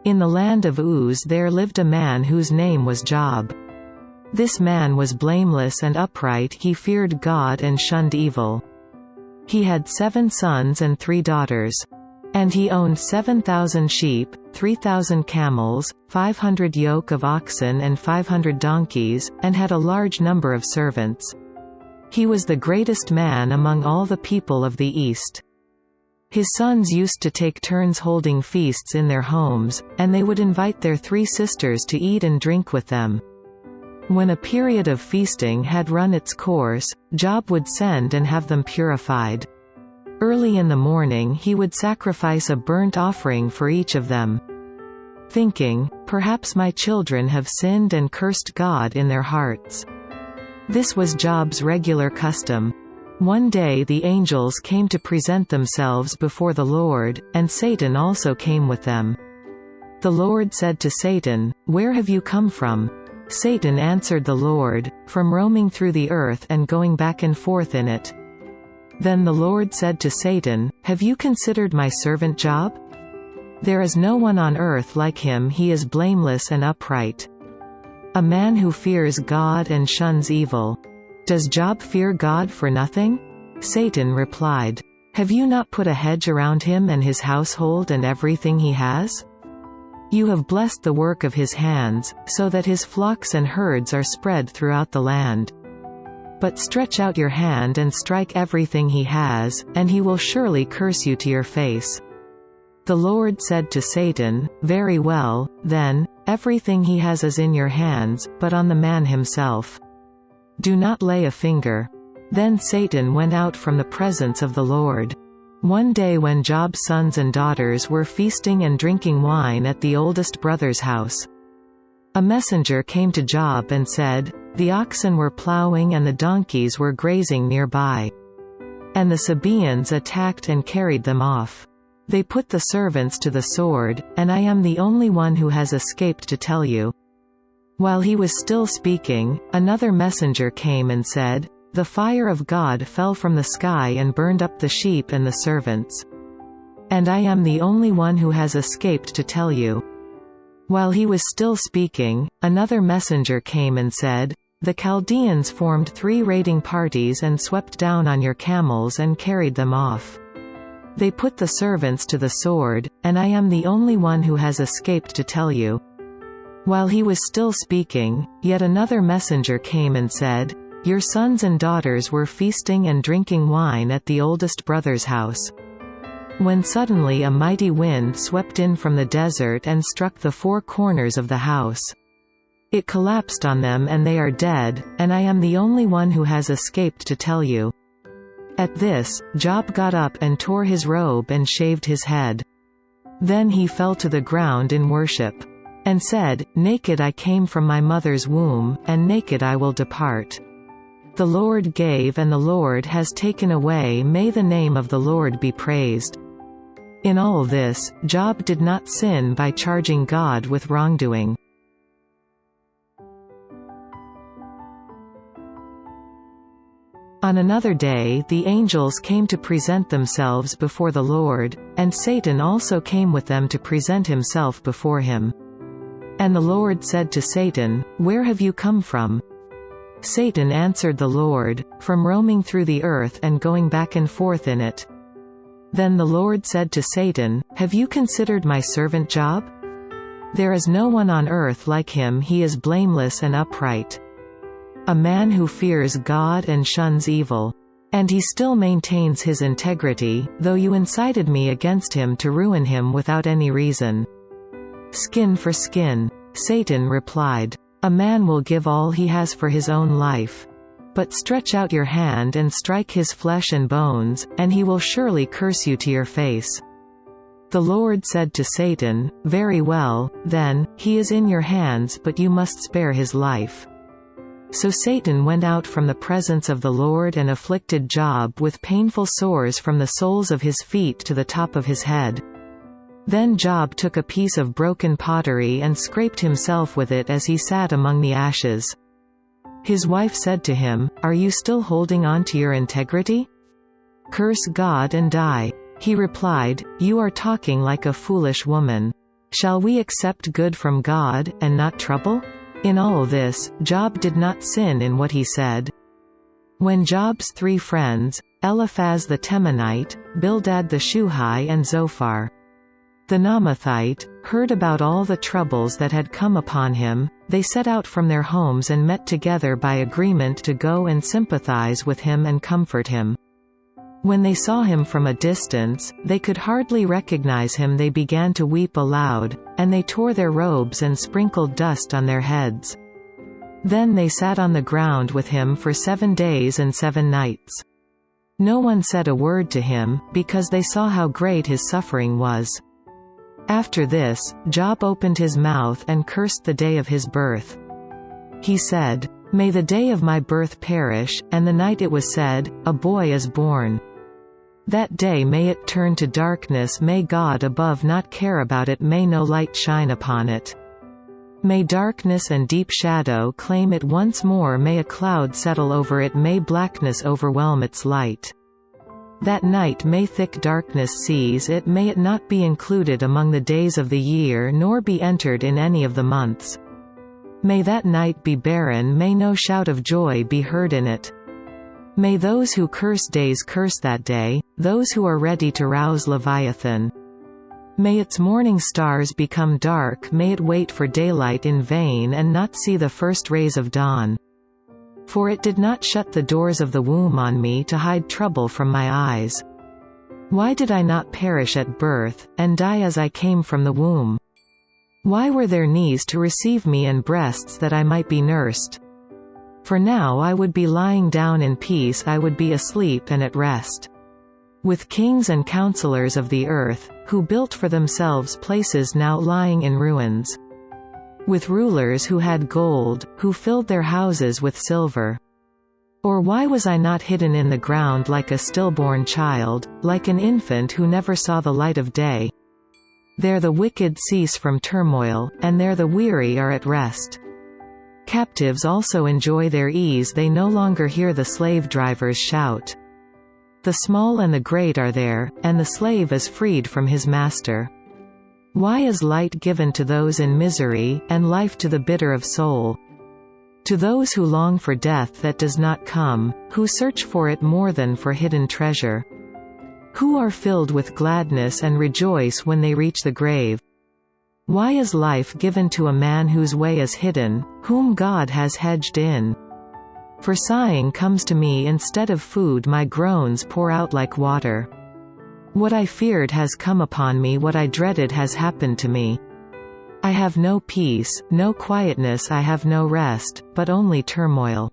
In the land of Uz there lived a man whose name was Job. This man was blameless and upright, he feared God and shunned evil. He had 7 sons and 3 daughters. And he owned 7,000 sheep, 3,000 camels, 500 yoke of oxen and 500 donkeys, and had a large number of servants. He was the greatest man among all the people of the East. His sons used to take turns holding feasts in their homes, and they would invite their 3 sisters to eat and drink with them. When a period of feasting had run its course, Job would send and have them purified. Early in the morning he would sacrifice a burnt offering for each of them. Thinking, perhaps my children have sinned and cursed God in their hearts. This was Job's regular custom. One day the angels came to present themselves before the Lord, and Satan also came with them. The Lord said to Satan, "Where have you come from?" Satan answered the Lord, "From roaming through the earth and going back and forth in it." Then the Lord said to Satan, "Have you considered my servant Job? There is no one on earth like him, he is blameless and upright. A man who fears God and shuns evil. Does Job fear God for nothing?" Satan replied, "Have you not put a hedge around him and his household and everything he has? You have blessed the work of his hands, so that his flocks and herds are spread throughout the land. But stretch out your hand and strike everything he has, and he will surely curse you to your face." The Lord said to Satan, "Very well, then, everything he has is in your hands, but on the man himself, do not lay a finger." Then Satan went out from the presence of the Lord. One day when Job's sons and daughters were feasting and drinking wine at the oldest brother's house, a messenger came to Job and said, "The oxen were plowing and the donkeys were grazing nearby. And the Sabaeans attacked and carried them off. They put the servants to the sword, and I am the only one who has escaped to tell you." While he was still speaking, another messenger came and said, "The fire of God fell from the sky and burned up the sheep and the servants. And I am the only one who has escaped to tell you." While he was still speaking, another messenger came and said, "The Chaldeans formed 3 raiding parties and swept down on your camels and carried them off. They put the servants to the sword, and I am the only one who has escaped to tell you." While he was still speaking, yet another messenger came and said, "Your sons and daughters were feasting and drinking wine at the oldest brother's house, when suddenly a mighty wind swept in from the desert and struck the 4 corners of the house. It collapsed on them and they are dead, and I am the only one who has escaped to tell you." At this, Job got up and tore his robe and shaved his head. Then he fell to the ground in worship, and said, "Naked I came from my mother's womb, and naked I will depart. The Lord gave and the Lord has taken away, may the name of the Lord be praised." In all this, Job did not sin by charging God with wrongdoing. On another day the angels came to present themselves before the Lord, and Satan also came with them to present himself before him. And the Lord said to Satan, "Where have you come from?" Satan answered the Lord, "From roaming through the earth and going back and forth in it." Then the Lord said to Satan, "Have you considered my servant Job? There is no one on earth like him, he is blameless and upright. A man who fears God and shuns evil. And he still maintains his integrity, though you incited me against him to ruin him without any reason." "Skin for skin," Satan replied. "A man will give all he has for his own life. But stretch out your hand and strike his flesh and bones, and he will surely curse you to your face." The Lord said to Satan, "Very well, then, he is in your hands, but you must spare his life." So Satan went out from the presence of the Lord and afflicted Job with painful sores from the soles of his feet to the top of his head. Then Job took a piece of broken pottery and scraped himself with it as he sat among the ashes. His wife said to him, "Are you still holding on to your integrity? Curse God and die." He replied, "You are talking like a foolish woman. Shall we accept good from God, and not trouble? In all this, Job did not sin in what he said. When Job's 3 friends, Eliphaz the Temanite, Bildad the Shuhite and Zophar the Naamathite, heard about all the troubles that had come upon him, they set out from their homes and met together by agreement to go and sympathize with him and comfort him. When they saw him from a distance, they could hardly recognize him. They began to weep aloud, and they tore their robes and sprinkled dust on their heads. Then they sat on the ground with him for 7 days and 7 nights. No one said a word to him, because they saw how great his suffering was. After this, Job opened his mouth and cursed the day of his birth. He said, "May the day of my birth perish, and the night it was said, a boy is born. That day may it turn to darkness, may God above not care about it, may no light shine upon it. May darkness and deep shadow claim it once more, may a cloud settle over it, may blackness overwhelm its light. That night may thick darkness seize it, may it not be included among the days of the year nor be entered in any of the months. May that night be barren, may no shout of joy be heard in it. May those who curse days curse that day, those who are ready to rouse Leviathan. May its morning stars become dark, may it wait for daylight in vain and not see the first rays of dawn. For it did not shut the doors of the womb on me to hide trouble from my eyes. Why did I not perish at birth, and die as I came from the womb? Why were there knees to receive me and breasts that I might be nursed? For now I would be lying down in peace, I would be asleep and at rest. With kings and counselors of the earth, who built for themselves places now lying in ruins. With rulers who had gold, who filled their houses with silver. Or why was I not hidden in the ground like a stillborn child, like an infant who never saw the light of day? There the wicked cease from turmoil, and there the weary are at rest. Captives also enjoy their ease, they no longer hear the slave drivers shout. The small and the great are there, and the slave is freed from his master. Why is light given to those in misery, and life to the bitter of soul? To those who long for death that does not come, who search for it more than for hidden treasure. Who are filled with gladness and rejoice when they reach the grave. Why is life given to a man whose way is hidden, whom God has hedged in? For sighing comes to me instead of food, my groans pour out like water. What I feared has come upon me, what I dreaded has happened to me. I have no peace, no quietness, I have no rest, but only turmoil."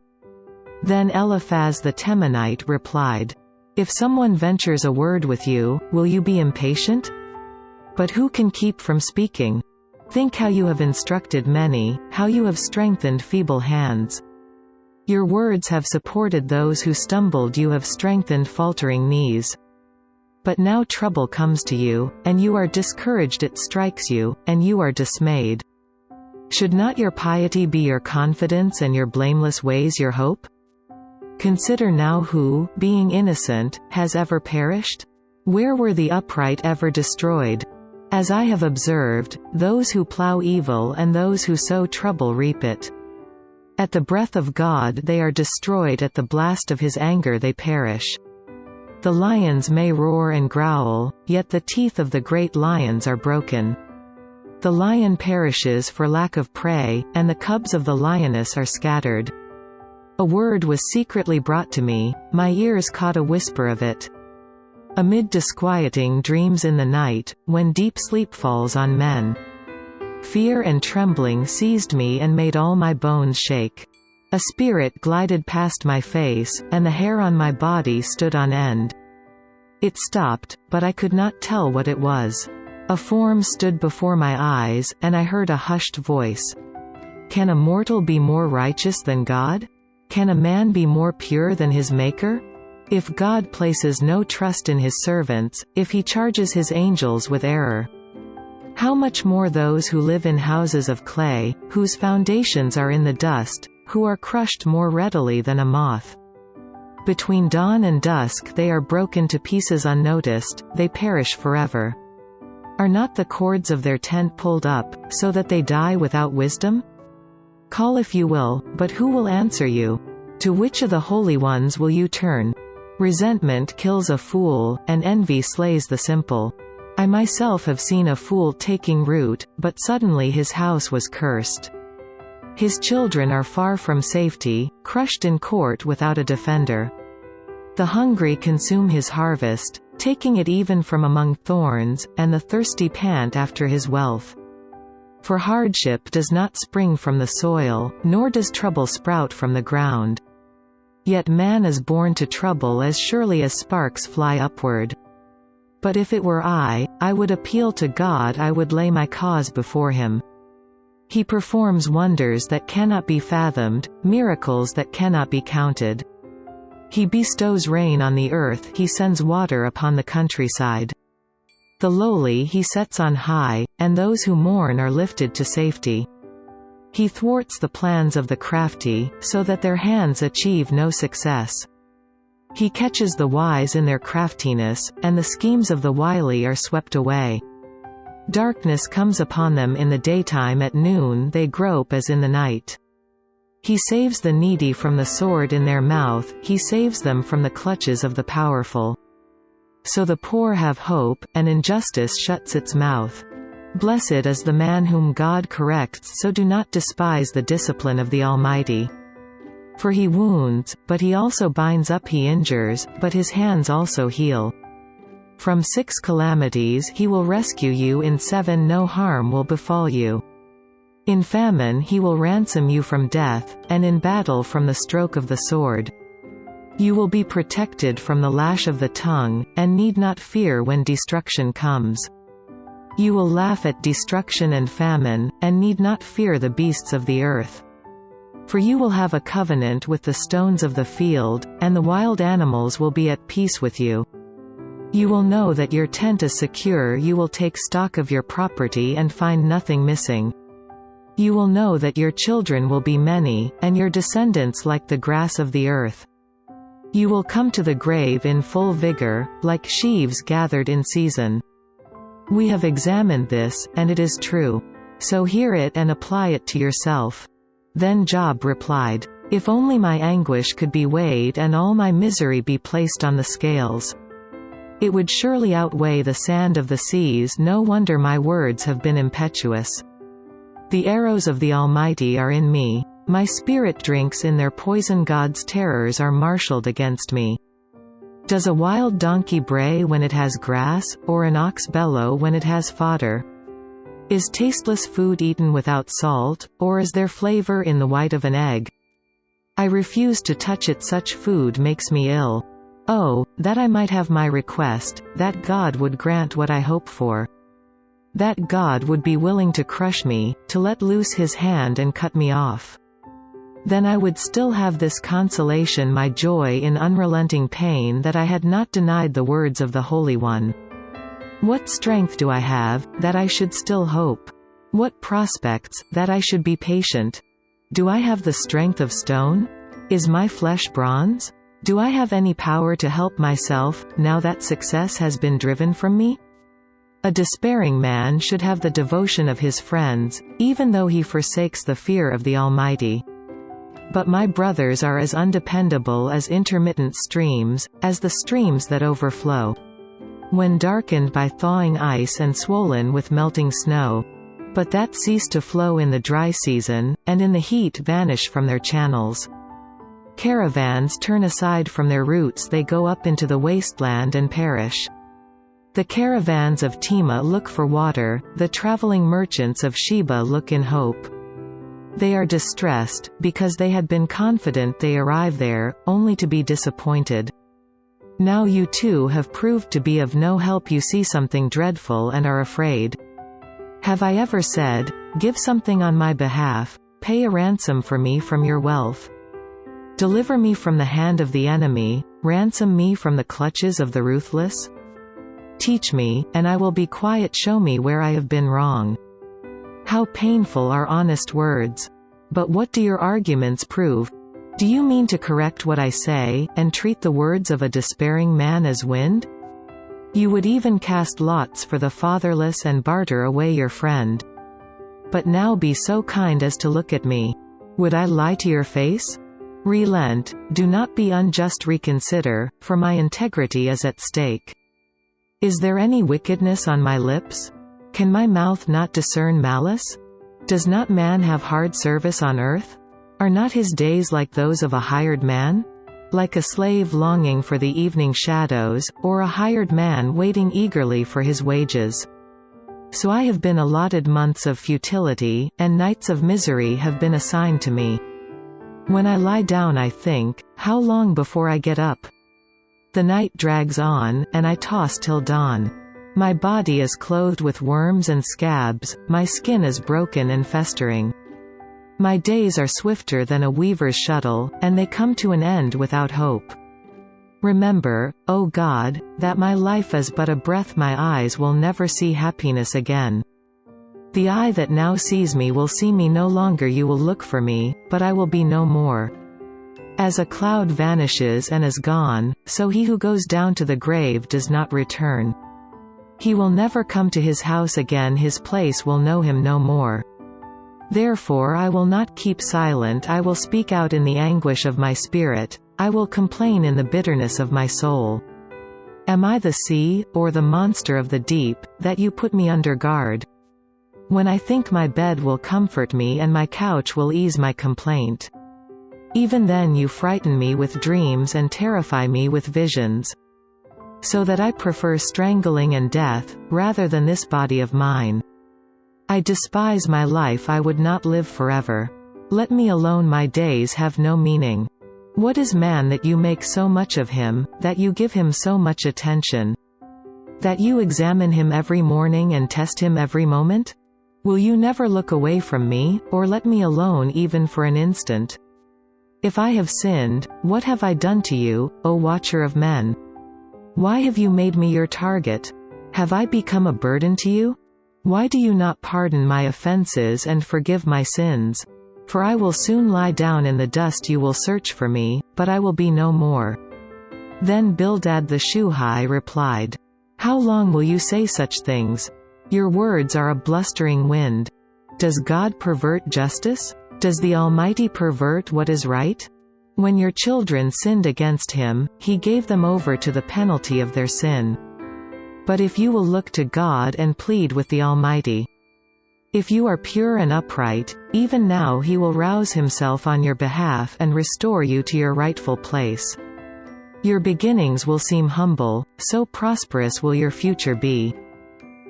Then Eliphaz the Temanite replied, "If someone ventures a word with you, will you be impatient? But who can keep from speaking? Think how you have instructed many, how you have strengthened feeble hands. Your words have supported those who stumbled, you have strengthened faltering knees. But now trouble comes to you, and you are discouraged, it strikes you, and you are dismayed. Should not your piety be your confidence and your blameless ways your hope? Consider now who, being innocent, has ever perished? Where were the upright ever destroyed? As I have observed, those who plow evil and those who sow trouble reap it. At the breath of God they are destroyed, at the blast of his anger they perish. The lions may roar and growl, yet the teeth of the great lions are broken. The lion perishes for lack of prey, and the cubs of the lioness are scattered. A word was secretly brought to me, my ears caught a whisper of it. Amid disquieting dreams in the night, when deep sleep falls on men. Fear and trembling seized me and made all my bones shake. A spirit glided past my face, and the hair on my body stood on end. It stopped, but I could not tell what it was. A form stood before my eyes, and I heard a hushed voice. Can a mortal be more righteous than God? Can a man be more pure than his Maker? If God places no trust in his servants, if he charges his angels with error, how much more those who live in houses of clay, whose foundations are in the dust, who are crushed more readily than a moth. Between dawn and dusk they are broken to pieces unnoticed, they perish forever. Are not the cords of their tent pulled up, so that they die without wisdom? Call if you will, but who will answer you? To which of the holy ones will you turn? Resentment kills a fool, and envy slays the simple. I myself have seen a fool taking root, but suddenly his house was cursed. His children are far from safety, crushed in court without a defender. The hungry consume his harvest, taking it even from among thorns, and the thirsty pant after his wealth. For hardship does not spring from the soil, nor does trouble sprout from the ground. Yet man is born to trouble as surely as sparks fly upward. But if it were I would appeal to God, I would lay my cause before him. He performs wonders that cannot be fathomed, miracles that cannot be counted. He bestows rain on the earth, he sends water upon the countryside. The lowly he sets on high, and those who mourn are lifted to safety. He thwarts the plans of the crafty, so that their hands achieve no success. He catches the wise in their craftiness, and the schemes of the wily are swept away. Darkness comes upon them in the daytime, at noon they grope as in the night. He saves the needy from the sword in their mouth, he saves them from the clutches of the powerful. So the poor have hope, and injustice shuts its mouth. Blessed is the man whom God corrects, so do not despise the discipline of the Almighty. For he wounds, but he also binds up, he injures, but his hands also heal. From 6 calamities he will rescue you, in 7 no harm will befall you. In famine he will ransom you from death, and in battle from the stroke of the sword. You will be protected from the lash of the tongue, and need not fear when destruction comes. You will laugh at destruction and famine, and need not fear the beasts of the earth. For you will have a covenant with the stones of the field, and the wild animals will be at peace with you. You will know that your tent is secure, you will take stock of your property and find nothing missing. You will know that your children will be many, and your descendants like the grass of the earth. You will come to the grave in full vigor, like sheaves gathered in season. We have examined this, and it is true. So hear it and apply it to yourself. Then Job replied, If only my anguish could be weighed and all my misery be placed on the scales. It would surely outweigh the sand of the seas. No wonder my words have been impetuous. The arrows of the Almighty are in me. My spirit drinks in their poison. God's terrors are marshaled against me. Does a wild donkey bray when it has grass, or an ox bellow when it has fodder? Is tasteless food eaten without salt, or is there flavor in the white of an egg? I refuse to touch it. Such food makes me ill. Oh, that I might have my request, that God would grant what I hope for. That God would be willing to crush me, to let loose his hand and cut me off. Then I would still have this consolation, my joy in unrelenting pain, that I had not denied the words of the Holy One. What strength do I have, that I should still hope? What prospects, that I should be patient? Do I have the strength of stone? Is my flesh bronze? Do I have any power to help myself, now that success has been driven from me? A despairing man should have the devotion of his friends, even though he forsakes the fear of the Almighty. But my brothers are as undependable as intermittent streams, as the streams that overflow. When darkened by thawing ice and swollen with melting snow. But that cease to flow in the dry season, and in the heat vanish from their channels. Caravans turn aside from their routes, they go up into the wasteland and perish. The caravans of Tema look for water, the traveling merchants of Sheba look in hope. They are distressed, because they had been confident they arrive there, only to be disappointed. Now you too have proved to be of no help. You see something dreadful and are afraid. Have I ever said, Give something on my behalf, pay a ransom for me from your wealth? Deliver me from the hand of the enemy, ransom me from the clutches of the ruthless? Teach me, and I will be quiet. Show me where I have been wrong. How painful are honest words! But what do your arguments prove? Do you mean to correct what I say, and treat the words of a despairing man as wind? You would even cast lots for the fatherless and barter away your friend. But now be so kind as to look at me. Would I lie to your face? Relent, do not be unjust, reconsider, for my integrity is at stake. Is there any wickedness on my lips? Can my mouth not discern malice? Does not man have hard service on earth? Are not his days like those of a hired man? Like a slave longing for the evening shadows, or a hired man waiting eagerly for his wages. So I have been allotted months of futility, and nights of misery have been assigned to me. When I lie down I think, how long before I get up? The night drags on, and I toss till dawn. My body is clothed with worms and scabs, my skin is broken and festering. My days are swifter than a weaver's shuttle, and they come to an end without hope. Remember, O God, that my life is but a breath, my eyes will never see happiness again. The eye that now sees me will see me no longer, you will look for me, but I will be no more. As a cloud vanishes and is gone, so he who goes down to the grave does not return. He will never come to his house again, his place will know him no more. Therefore I will not keep silent, I will speak out in the anguish of my spirit, I will complain in the bitterness of my soul. Am I the sea, or the monster of the deep, that you put me under guard? When I think my bed will comfort me and my couch will ease my complaint. Even then you frighten me with dreams and terrify me with visions. So that I prefer strangling and death, rather than this body of mine. I despise my life, I would not live forever. Let me alone, my days have no meaning. What is man that you make so much of him, that you give him so much attention? That you examine him every morning and test him every moment? Will you never look away from me, or let me alone even for an instant? If I have sinned, what have I done to you, O watcher of men? Why have you made me your target? Have I become a burden to you? Why do you not pardon my offenses and forgive my sins? For I will soon lie down in the dust, you will search for me, but I will be no more. Then Bildad the Shuhite replied, How long will you say such things? Your words are a blustering wind. Does God pervert justice? Does the Almighty pervert what is right? When your children sinned against him, he gave them over to the penalty of their sin. But if you will look to God and plead with the Almighty, if you are pure and upright, even now he will rouse himself on your behalf and restore you to your rightful place. Your beginnings will seem humble, so prosperous will your future be.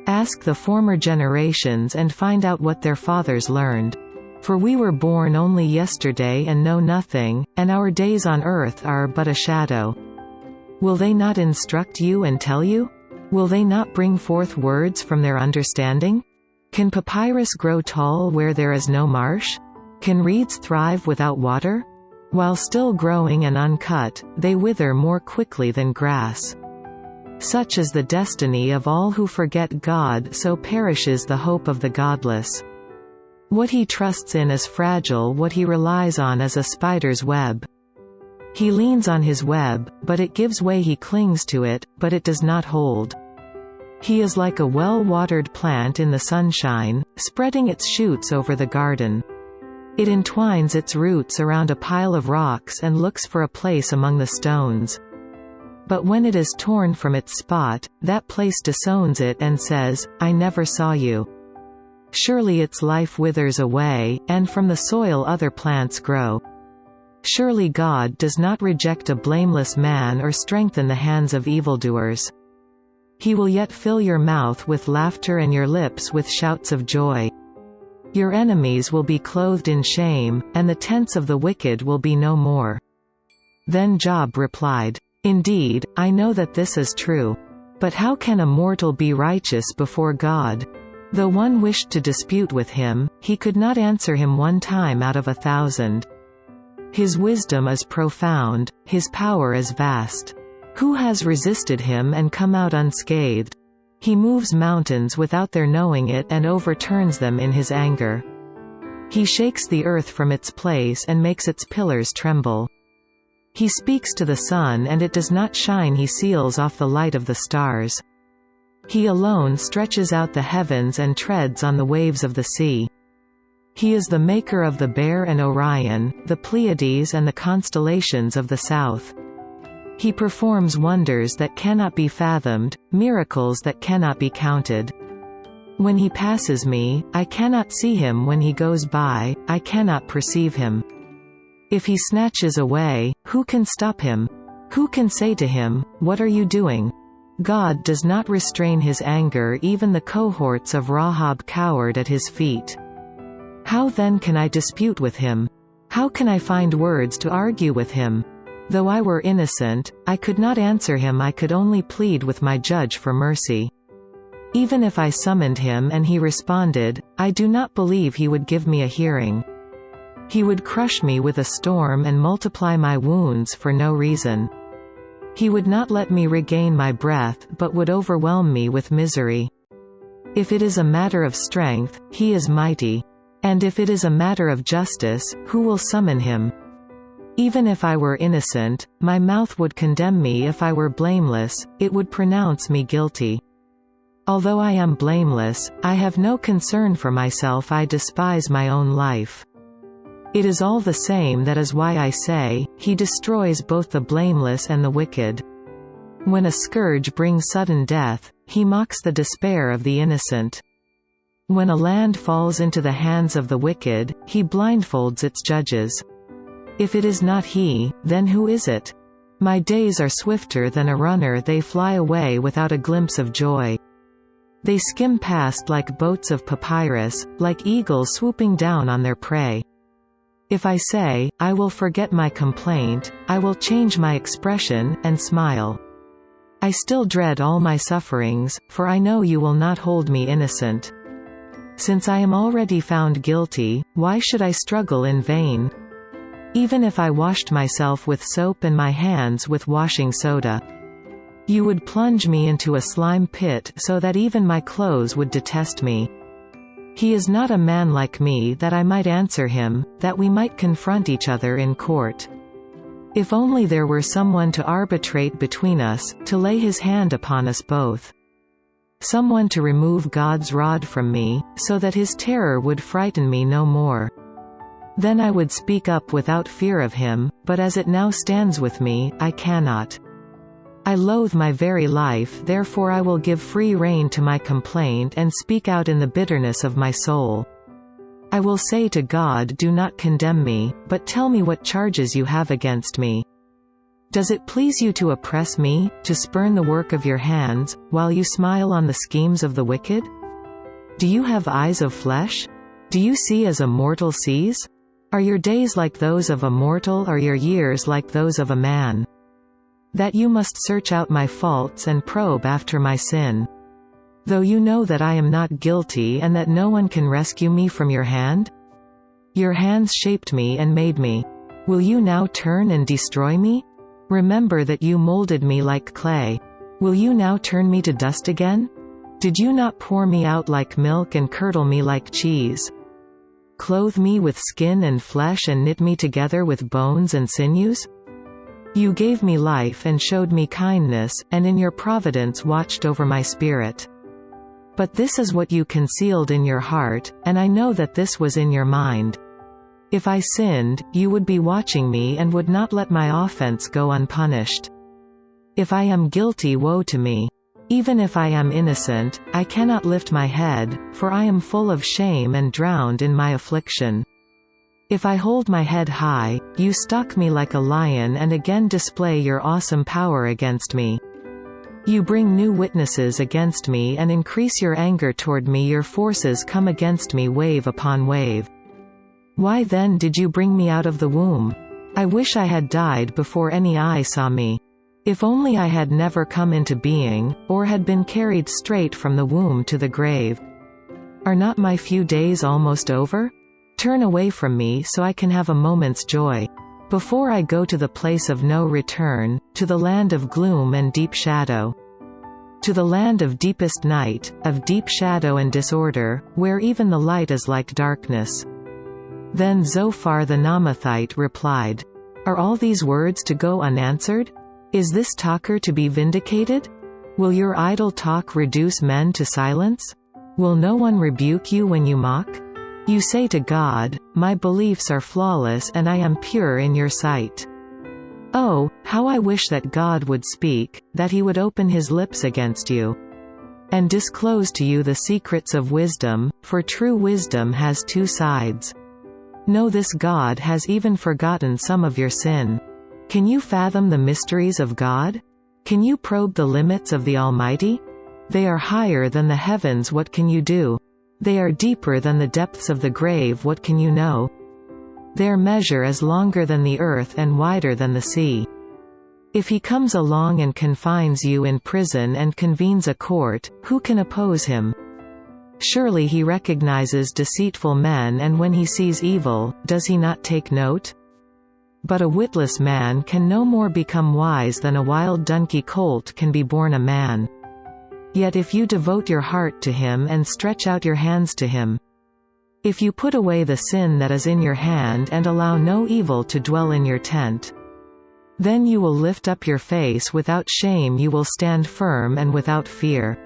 Ask the former generations and find out what their fathers learned. For we were born only yesterday and know nothing, and our days on earth are but a shadow. Will they not instruct you and tell you? Will they not bring forth words from their understanding? Can papyrus grow tall where there is no marsh? Can reeds thrive without water? While still growing and uncut, they wither more quickly than grass. Such is the destiny of all who forget God, so perishes the hope of the godless. What he trusts in is fragile, what he relies on is a spider's web. He leans on his web, but it gives way, he clings to it, but it does not hold. He is like a well-watered plant in the sunshine, spreading its shoots over the garden. It entwines its roots around a pile of rocks and looks for a place among the stones. But when it is torn from its spot, that place disowns it and says, I never saw you. Surely its life withers away, and from the soil other plants grow. Surely God does not reject a blameless man or strengthen the hands of evildoers. He will yet fill your mouth with laughter and your lips with shouts of joy. Your enemies will be clothed in shame, and the tents of the wicked will be no more. Then Job replied, Indeed, I know that this is true. But how can a mortal be righteous before God? Though one wished to dispute with him, he could not answer him 1 time out of 1,000. His wisdom is profound, his power is vast. Who has resisted him and come out unscathed? He moves mountains without their knowing it and overturns them in his anger. He shakes the earth from its place and makes its pillars tremble. He speaks to the sun and it does not shine, he seals off the light of the stars. He alone stretches out the heavens and treads on the waves of the sea. He is the maker of the Bear and Orion, the Pleiades and the constellations of the south. He performs wonders that cannot be fathomed, miracles that cannot be counted. When he passes me, I cannot see him. When he goes by, I cannot perceive him. If he snatches away, who can stop him? Who can say to him, "What are you doing?" God does not restrain his anger. Even the cohorts of Rahab cowered at his feet. How then can I dispute with him? How can I find words to argue with him? Though I were innocent, I could not answer him. I could only plead with my judge for mercy. Even if I summoned him and he responded, I do not believe he would give me a hearing. He would crush me with a storm and multiply my wounds for no reason. He would not let me regain my breath, but would overwhelm me with misery. If it is a matter of strength, he is mighty. And if it is a matter of justice, who will summon him? Even if I were innocent, my mouth would condemn me. If I were blameless, it would pronounce me guilty. Although I am blameless, I have no concern for myself. I despise my own life. It is all the same. That is why I say, he destroys both the blameless and the wicked. When a scourge brings sudden death, he mocks the despair of the innocent. When a land falls into the hands of the wicked, he blindfolds its judges. If it is not he, then who is it? My days are swifter than a runner. They fly away without a glimpse of joy. They skim past like boats of papyrus, like eagles swooping down on their prey. If I say, I will forget my complaint, I will change my expression, and smile. I still dread all my sufferings, for I know you will not hold me innocent. Since I am already found guilty, why should I struggle in vain? Even if I washed myself with soap and my hands with washing soda, you would plunge me into a slime pit so that even my clothes would detest me. He is not a man like me that I might answer him, that we might confront each other in court. If only there were someone to arbitrate between us, to lay his hand upon us both. Someone to remove God's rod from me, so that his terror would frighten me no more. Then I would speak up without fear of him, but as it now stands with me, I cannot. I loathe my very life. Therefore I will give free rein to my complaint and speak out in the bitterness of my soul. I will say to God, do not condemn me, but tell me what charges you have against me. Does it please you to oppress me, to spurn the work of your hands, while you smile on the schemes of the wicked? Do you have eyes of flesh? Do you see as a mortal sees? Are your days like those of a mortal, or your years like those of a man? That you must search out my faults and probe after my sin. Though you know that I am not guilty and that no one can rescue me from your hand? Your hands shaped me and made me. Will you now turn and destroy me? Remember that you molded me like clay. Will you now turn me to dust again? Did you not pour me out like milk and curdle me like cheese? Clothe me with skin and flesh and knit me together with bones and sinews? You gave me life and showed me kindness, and in your providence watched over my spirit. But this is what you concealed in your heart, and I know that this was in your mind. If I sinned, you would be watching me and would not let my offense go unpunished. If I am guilty, woe to me. Even if I am innocent, I cannot lift my head, for I am full of shame and drowned in my affliction. If I hold my head high, you stalk me like a lion and again display your awesome power against me. You bring new witnesses against me and increase your anger toward me. Your forces come against me wave upon wave. Why then did you bring me out of the womb? I wish I had died before any eye saw me. If only I had never come into being, or had been carried straight from the womb to the grave. Are not my few days almost over? Turn away from me so I can have a moment's joy. Before I go to the place of no return, to the land of gloom and deep shadow. To the land of deepest night, of deep shadow and disorder, where even the light is like darkness. Then Zophar the Naamathite replied, Are all these words to go unanswered? Is this talker to be vindicated? Will your idle talk reduce men to silence? Will no one rebuke you when you mock? You say to God, "My beliefs are flawless and I am pure in your sight." Oh, how I wish that God would speak, that he would open his lips against you, and disclose to you the secrets of wisdom, for true wisdom has two sides. Know this: God has even forgotten some of your sin. Can you fathom the mysteries of God? Can you probe the limits of the Almighty? They are higher than the heavens, what can you do? They are deeper than the depths of the grave, what can you know? Their measure is longer than the earth and wider than the sea. If he comes along and confines you in prison and convenes a court, who can oppose him? Surely he recognizes deceitful men, and when he sees evil, does he not take note? But a witless man can no more become wise than a wild donkey colt can be born a man. Yet if you devote your heart to him and stretch out your hands to him, if you put away the sin that is in your hand and allow no evil to dwell in your tent, then you will lift up your face without shame, you will stand firm and without fear.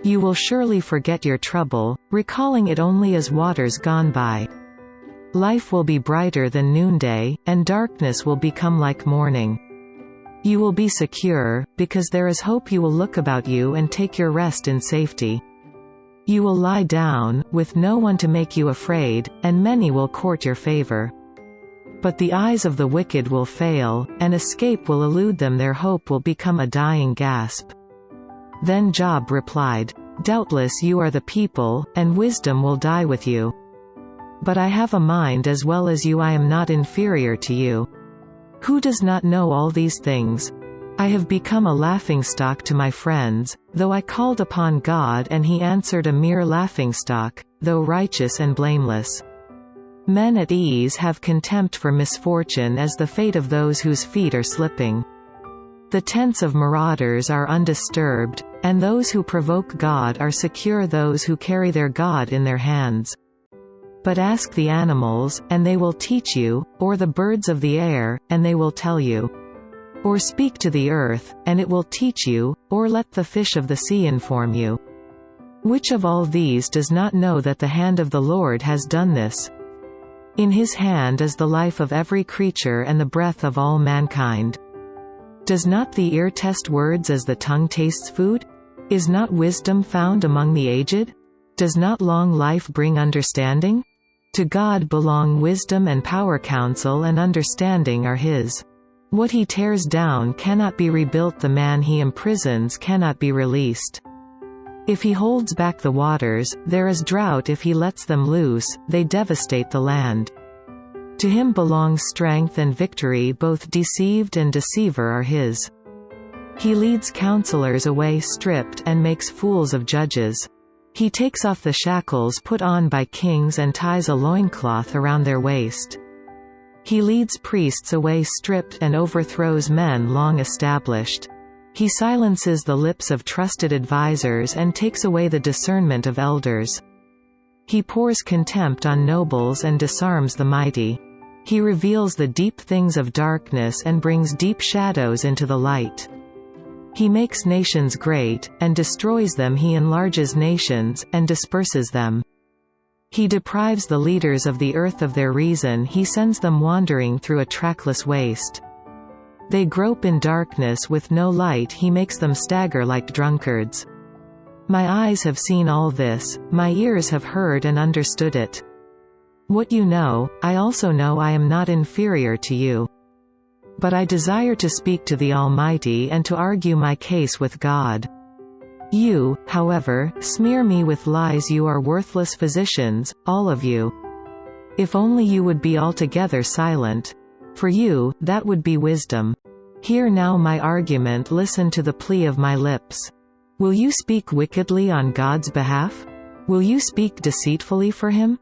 You will surely forget your trouble, recalling it only as waters gone by. Life will be brighter than noonday, and darkness will become like morning. You will be secure, because there is hope. You will look about you and take your rest in safety. You will lie down, with no one to make you afraid, and many will court your favor. But the eyes of the wicked will fail, and escape will elude them. Their hope will become a dying gasp. Then Job replied, "Doubtless you are the people, and wisdom will die with you. But I have a mind as well as you. I am not inferior to you. Who does not know all these things? I have become a laughingstock to my friends, though I called upon God and he answered, a mere laughingstock, though righteous and blameless." Men at ease have contempt for misfortune as the fate of those whose feet are slipping. The tents of marauders are undisturbed, and those who provoke God are secure, those who carry their God in their hands. But ask the animals, and they will teach you, or the birds of the air, and they will tell you. Or speak to the earth, and it will teach you, or let the fish of the sea inform you. Which of all these does not know that the hand of the Lord has done this? In his hand is the life of every creature and the breath of all mankind. Does not the ear test words as the tongue tastes food? Is not wisdom found among the aged? Does not long life bring understanding? To God belong wisdom and power, counsel and understanding are his. What he tears down cannot be rebuilt, the man he imprisons cannot be released. If he holds back the waters, there is drought. If he lets them loose, they devastate the land. To him belongs strength and victory, both deceived and deceiver are his. He leads counselors away stripped and makes fools of judges. He takes off the shackles put on by kings and ties a loincloth around their waist. He leads priests away stripped and overthrows men long established. He silences the lips of trusted advisers and takes away the discernment of elders. He pours contempt on nobles and disarms the mighty. He reveals the deep things of darkness and brings deep shadows into the light. He makes nations great, and destroys them. He enlarges nations, and disperses them. He deprives the leaders of the earth of their reason. He sends them wandering through a trackless waste. They grope in darkness with no light. He makes them stagger like drunkards. My eyes have seen all this, my ears have heard and understood it. What you know, I also know. I am not inferior to you. But I desire to speak to the Almighty and to argue my case with God. You, however, smear me with lies. You are worthless physicians, all of you. If only you would be altogether silent. For you, that would be wisdom. Hear now my argument, listen to the plea of my lips. Will you speak wickedly on God's behalf? Will you speak deceitfully for him?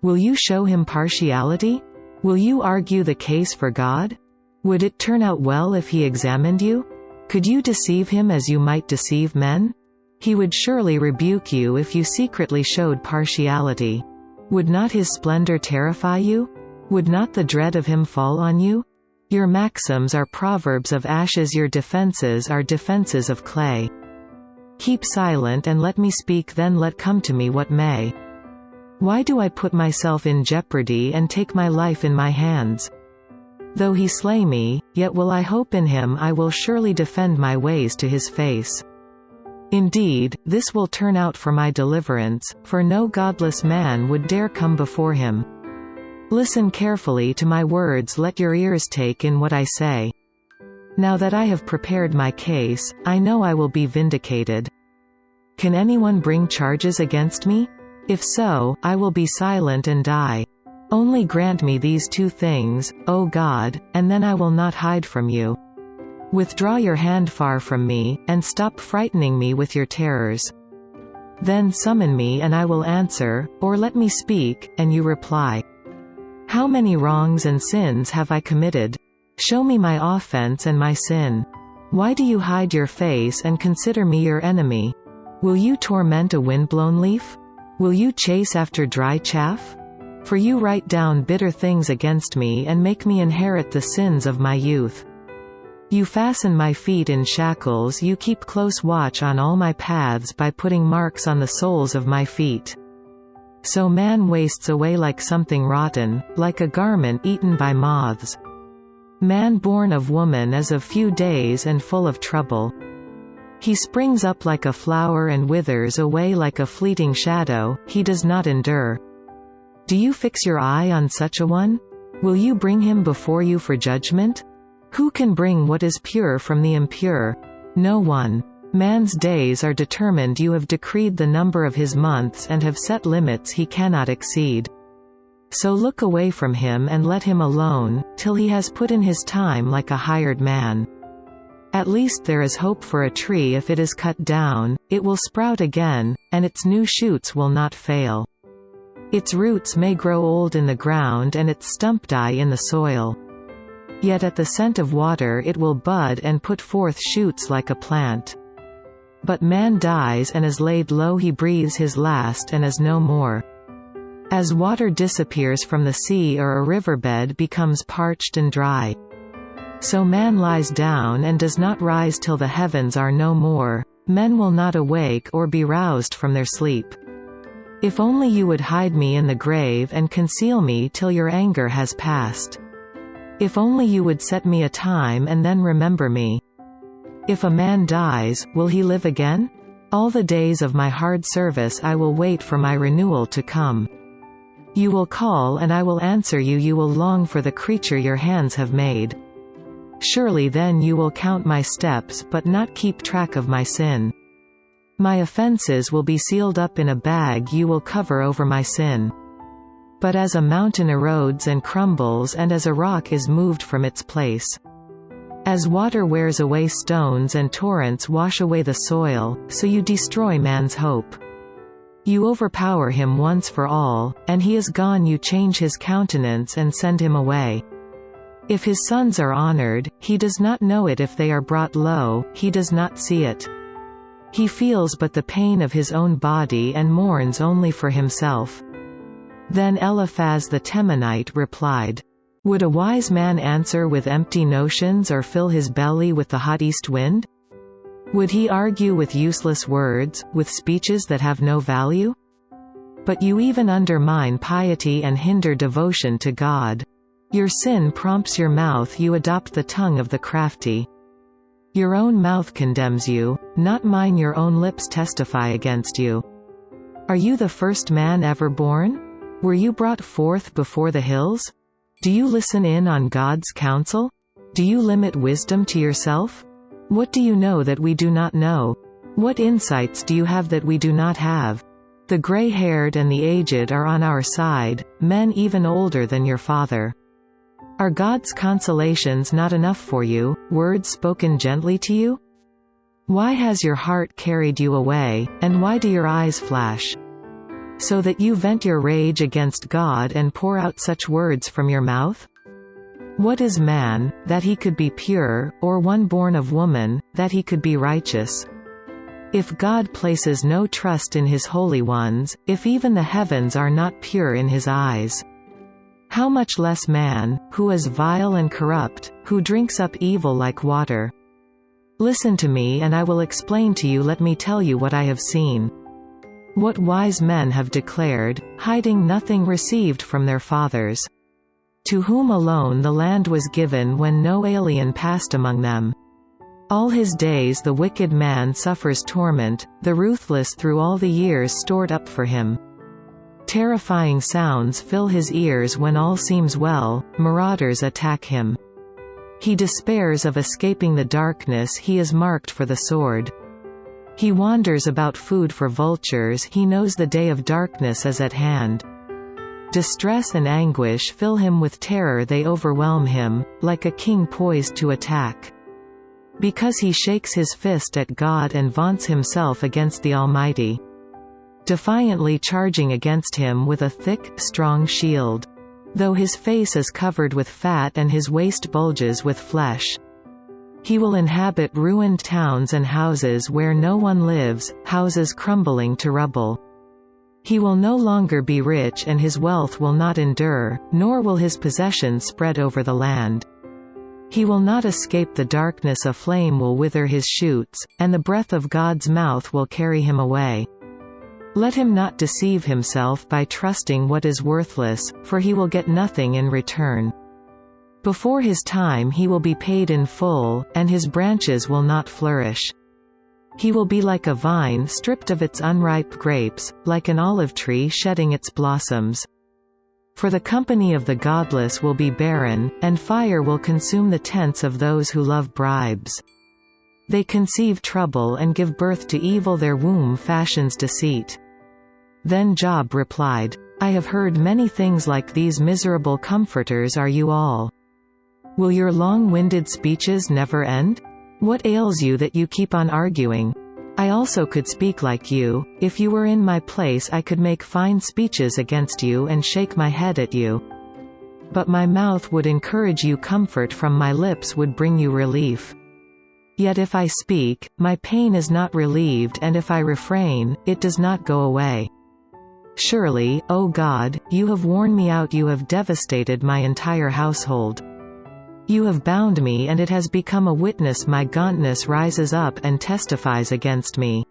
Will you show him partiality? Will you argue the case for God? Would it turn out well if he examined you? Could you deceive him as you might deceive men? He would surely rebuke you if you secretly showed partiality. Would not his splendor terrify you? Would not the dread of him fall on you? Your maxims are proverbs of ashes, your defenses are defenses of clay. Keep silent and let me speak, then let come to me what may. Why do I put myself in jeopardy and take my life in my hands? Though he slay me, yet will I hope in him, I will surely defend my ways to his face. Indeed, this will turn out for my deliverance, for no godless man would dare come before him. Listen carefully to my words, let your ears take in what I say. Now that I have prepared my case, I know I will be vindicated. Can anyone bring charges against me? If so, I will be silent and die. Only grant me these two things, O God, and then I will not hide from you. Withdraw your hand far from me, and stop frightening me with your terrors. Then summon me and I will answer, or let me speak, and you reply. How many wrongs and sins have I committed? Show me my offense and my sin. Why do you hide your face and consider me your enemy? Will you torment a windblown leaf? Will you chase after dry chaff? For you write down bitter things against me and make me inherit the sins of my youth. You fasten my feet in shackles, you keep close watch on all my paths by putting marks on the soles of my feet. So man wastes away like something rotten, like a garment eaten by moths. Man born of woman is of few days and full of trouble. He springs up like a flower and withers away like a fleeting shadow, he does not endure. Do you fix your eye on such a one? Will you bring him before you for judgment? Who can bring what is pure from the impure? No one. Man's days are determined, you have decreed the number of his months and have set limits he cannot exceed. So look away from him and let him alone, till he has put in his time like a hired man. At least there is hope for a tree, if it is cut down, it will sprout again, and its new shoots will not fail. Its roots may grow old in the ground and its stump die in the soil. Yet at the scent of water it will bud and put forth shoots like a plant. But man dies and is laid low, he breathes his last and is no more. As water disappears from the sea or a riverbed becomes parched and dry. So man lies down and does not rise till the heavens are no more. Men will not awake or be roused from their sleep. If only you would hide me in the grave and conceal me till your anger has passed. If only you would set me a time and then remember me. If a man dies, will he live again? All the days of my hard service I will wait for my renewal to come. You will call and I will answer you, you will long for the creature your hands have made. Surely then you will count my steps but not keep track of my sin. My offenses will be sealed up in a bag you will cover over my sin. But as a mountain erodes and crumbles and as a rock is moved from its place. As water wears away stones and torrents wash away the soil, so you destroy man's hope. You overpower him once for all, and he is gone, you change his countenance and send him away. If his sons are honored, he does not know it, if they are brought low, he does not see it. He feels but the pain of his own body and mourns only for himself. Then Eliphaz the Temanite replied, Would a wise man answer with empty notions or fill his belly with the hot east wind? Would he argue with useless words, with speeches that have no value? But you even undermine piety and hinder devotion to God. Your sin prompts your mouth, you adopt the tongue of the crafty. Your own mouth condemns you, not mine, your own lips testify against you. Are you the first man ever born? Were you brought forth before the hills? Do you listen in on God's counsel? Do you limit wisdom to yourself? What do you know that we do not know? What insights do you have that we do not have? The gray-haired and the aged are on our side, men even older than your father. Are God's consolations not enough for you, words spoken gently to you? Why has your heart carried you away, and why do your eyes flash? So that you vent your rage against God and pour out such words from your mouth? What is man, that he could be pure, or one born of woman, that he could be righteous? If God places no trust in his holy ones, if even the heavens are not pure in his eyes, how much less man, who is vile and corrupt, who drinks up evil like water? Listen to me and I will explain to you. Let me tell you what I have seen. What wise men have declared, hiding nothing received from their fathers. To whom alone the land was given when no alien passed among them. All his days the wicked man suffers torment, the ruthless through all the years stored up for him. Terrifying sounds fill his ears when all seems well, marauders attack him. He despairs of escaping the darkness, he is marked for the sword. He wanders about food for vultures, he knows the day of darkness is at hand. Distress and anguish fill him with terror, they overwhelm him, like a king poised to attack. Because he shakes his fist at God and vaunts himself against the Almighty. Defiantly charging against him with a thick, strong shield. Though his face is covered with fat and his waist bulges with flesh. He will inhabit ruined towns and houses where no one lives, houses crumbling to rubble. He will no longer be rich and his wealth will not endure, nor will his possessions spread over the land. He will not escape the darkness, a flame will wither his shoots, and the breath of God's mouth will carry him away. Let him not deceive himself by trusting what is worthless, for he will get nothing in return. Before his time he will be paid in full, and his branches will not flourish. He will be like a vine stripped of its unripe grapes, like an olive tree shedding its blossoms. For the company of the godless will be barren, and fire will consume the tents of those who love bribes. They conceive trouble and give birth to evil, their womb fashions deceit. Then Job replied, I have heard many things like these. Miserable comforters are you all. Will your long-winded speeches never end? What ails you that you keep on arguing? I also could speak like you. If you were in my place I could make fine speeches against you and shake my head at you. But my mouth would encourage you, comfort from my lips would bring you relief. Yet if I speak, my pain is not relieved, and if I refrain, it does not go away. Surely, O God, you have worn me out, you have devastated my entire household. You have bound me and it has become a witness, my gauntness rises up and testifies against me.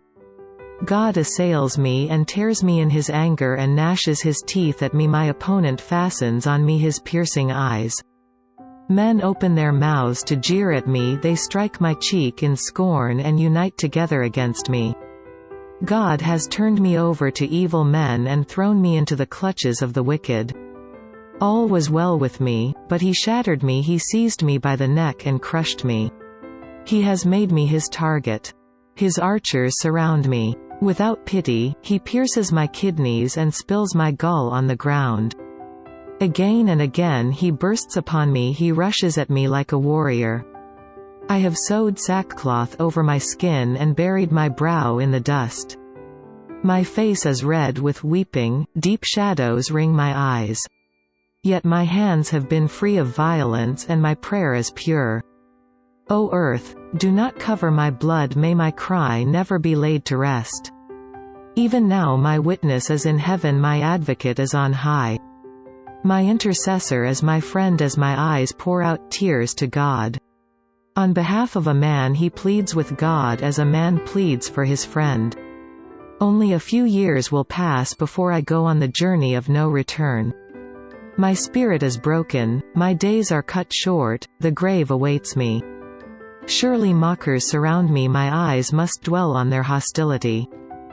God assails me and tears me in his anger and gnashes his teeth at me, my opponent fastens on me his piercing eyes. Men open their mouths to jeer at me, they strike my cheek in scorn and unite together against me. God has turned me over to evil men and thrown me into the clutches of the wicked. All was well with me, but he shattered me, he seized me by the neck and crushed me. He has made me his target. His archers surround me. Without pity, he pierces my kidneys and spills my gall on the ground. Again and again he bursts upon me, he rushes at me like a warrior. I have sewed sackcloth over my skin and buried my brow in the dust. My face is red with weeping, deep shadows ring my eyes. Yet my hands have been free of violence and my prayer is pure. O earth, do not cover my blood, may my cry never be laid to rest. Even now my witness is in heaven, my advocate is on high. My intercessor is my friend as my eyes pour out tears to God. On behalf of a man he pleads with God as a man pleads for his friend. Only a few years will pass before I go on the journey of no return. My spirit is broken, my days are cut short, the grave awaits me. Surely mockers surround me, my eyes must dwell on their hostility.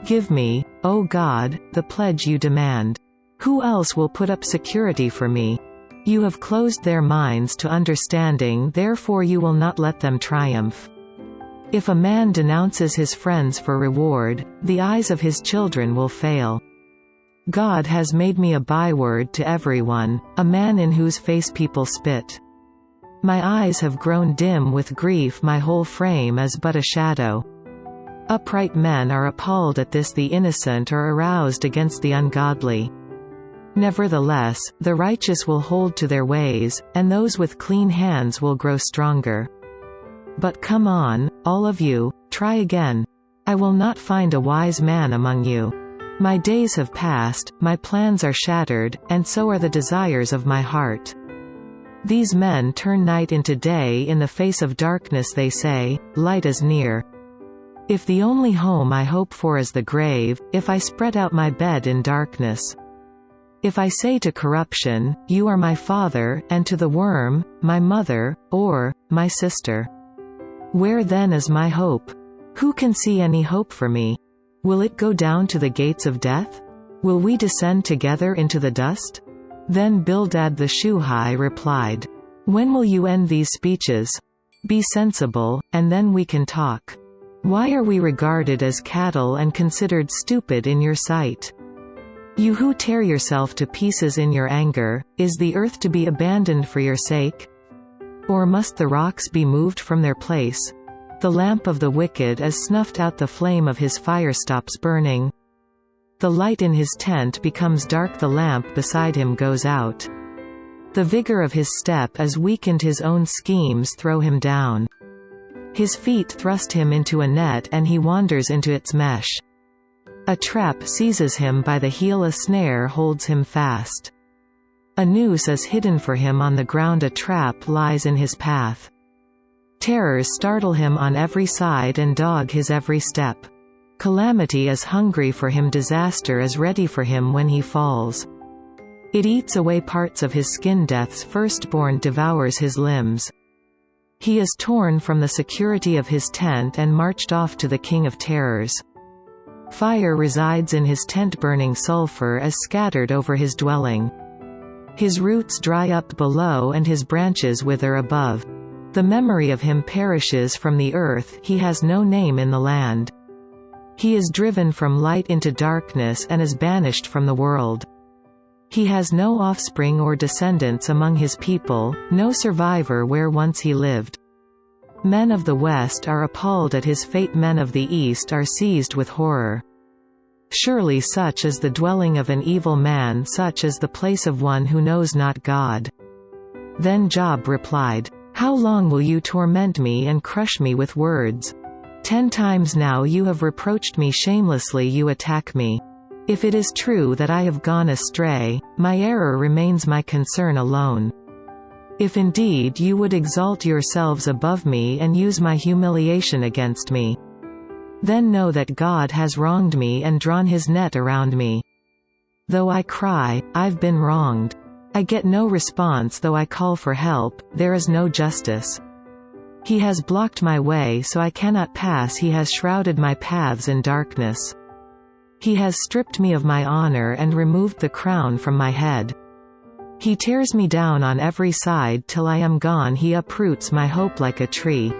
Give me, O God, the pledge you demand. Who else will put up security for me? You have closed their minds to understanding, therefore you will not let them triumph. If a man denounces his friends for reward, the eyes of his children will fail. God has made me a byword to everyone, a man in whose face people spit. My eyes have grown dim with grief, my whole frame is but a shadow. Upright men are appalled at this, the innocent are aroused against the ungodly. Nevertheless, the righteous will hold to their ways, and those with clean hands will grow stronger. But come on, all of you, try again. I will not find a wise man among you. My days have passed, my plans are shattered, and so are the desires of my heart. These men turn night into day in the face of darkness. They say, light is near. If the only home I hope for is the grave, if I spread out my bed in darkness. If I say to corruption, you are my father, and to the worm, my mother, or, my sister. Where then is my hope? Who can see any hope for me? Will it go down to the gates of death? Will we descend together into the dust? Then Bildad the Shuhite replied, when will you end these speeches? Be sensible, and then we can talk. Why are we regarded as cattle and considered stupid in your sight? You who tear yourself to pieces in your anger, is the earth to be abandoned for your sake? Or must the rocks be moved from their place? The lamp of the wicked is snuffed out, the flame of his fire stops burning. The light in his tent becomes dark, the lamp beside him goes out. The vigor of his step is weakened, his own schemes throw him down. His feet thrust him into a net and he wanders into its mesh. A trap seizes him by the heel, a snare holds him fast. A noose is hidden for him on the ground, a trap lies in his path. Terrors startle him on every side and dog his every step. Calamity is hungry for him, disaster is ready for him when he falls. It eats away parts of his skin, death's firstborn devours his limbs. He is torn from the security of his tent and marched off to the king of terrors. Fire resides in his tent, burning sulfur is scattered over his dwelling. His roots dry up below and his branches wither above. The memory of him perishes from the earth, he has no name in the land. He is driven from light into darkness and is banished from the world. He has no offspring or descendants among his people, no survivor where once he lived. Men of the West are appalled at his fate, men of the East are seized with horror. Surely such is the dwelling of an evil man, such is the place of one who knows not God. Then Job replied, how long will you torment me and crush me with words? 10 times now you have reproached me shamelessly, you attack me. If it is true that I have gone astray, my error remains my concern alone. If indeed you would exalt yourselves above me and use my humiliation against me, then know that God has wronged me and drawn his net around me. Though I cry, I've been wronged. I get no response, though I call for help, there is no justice. He has blocked my way so I cannot pass, he has shrouded my paths in darkness. He has stripped me of my honor and removed the crown from my head. He tears me down on every side till I am gone, he uproots my hope like a tree.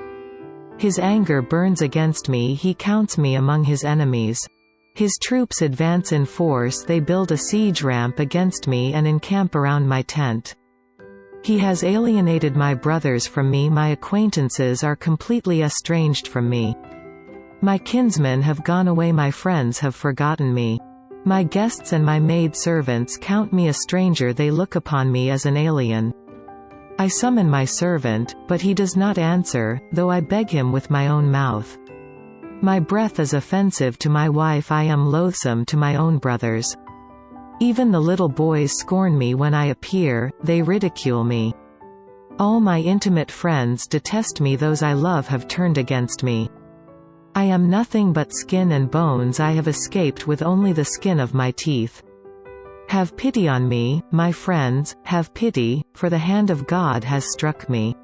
His anger burns against me, he counts me among his enemies. His troops advance in force, they build a siege ramp against me and encamp around my tent. He has alienated my brothers from me, my acquaintances are completely estranged from me. My kinsmen have gone away, my friends have forgotten me. My guests and my maid-servants count me a stranger, they look upon me as an alien. I summon my servant, but he does not answer, though I beg him with my own mouth. My breath is offensive to my wife, I am loathsome to my own brothers. Even the little boys scorn me when I appear, they ridicule me. All my intimate friends detest me, those I love have turned against me. I am nothing but skin and bones, I have escaped with only the skin of my teeth. Have pity on me, my friends, have pity, for the hand of God has struck me.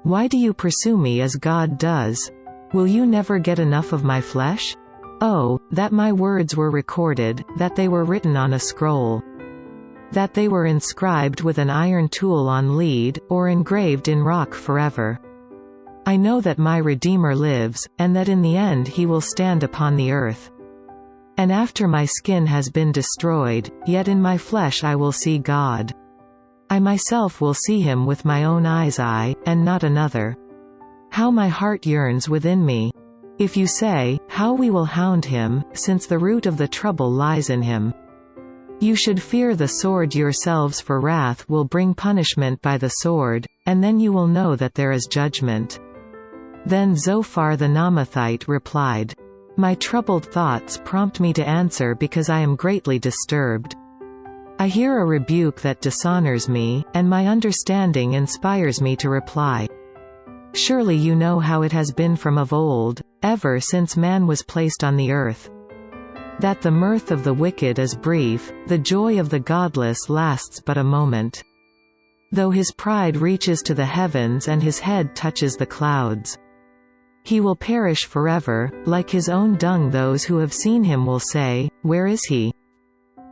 Why do you pursue me as God does? Will you never get enough of my flesh? Oh, that my words were recorded, that they were written on a scroll. That they were inscribed with an iron tool on lead, or engraved in rock forever. I know that my Redeemer lives, and that in the end he will stand upon the earth. And after my skin has been destroyed, yet in my flesh I will see God. I myself will see him with my own eyes, and not another. How my heart yearns within me! If you say, how we will hound him, since the root of the trouble lies in him. You should fear the sword yourselves, for wrath will bring punishment by the sword, and then you will know that there is judgment. Then Zophar the Naamathite replied, my troubled thoughts prompt me to answer because I am greatly disturbed. I hear a rebuke that dishonors me, and my understanding inspires me to reply. Surely you know how it has been from of old, ever since man was placed on the earth. That the mirth of the wicked is brief, the joy of the godless lasts but a moment. Though his pride reaches to the heavens and his head touches the clouds. He will perish forever, like his own dung. Those who have seen him will say, "Where is he?"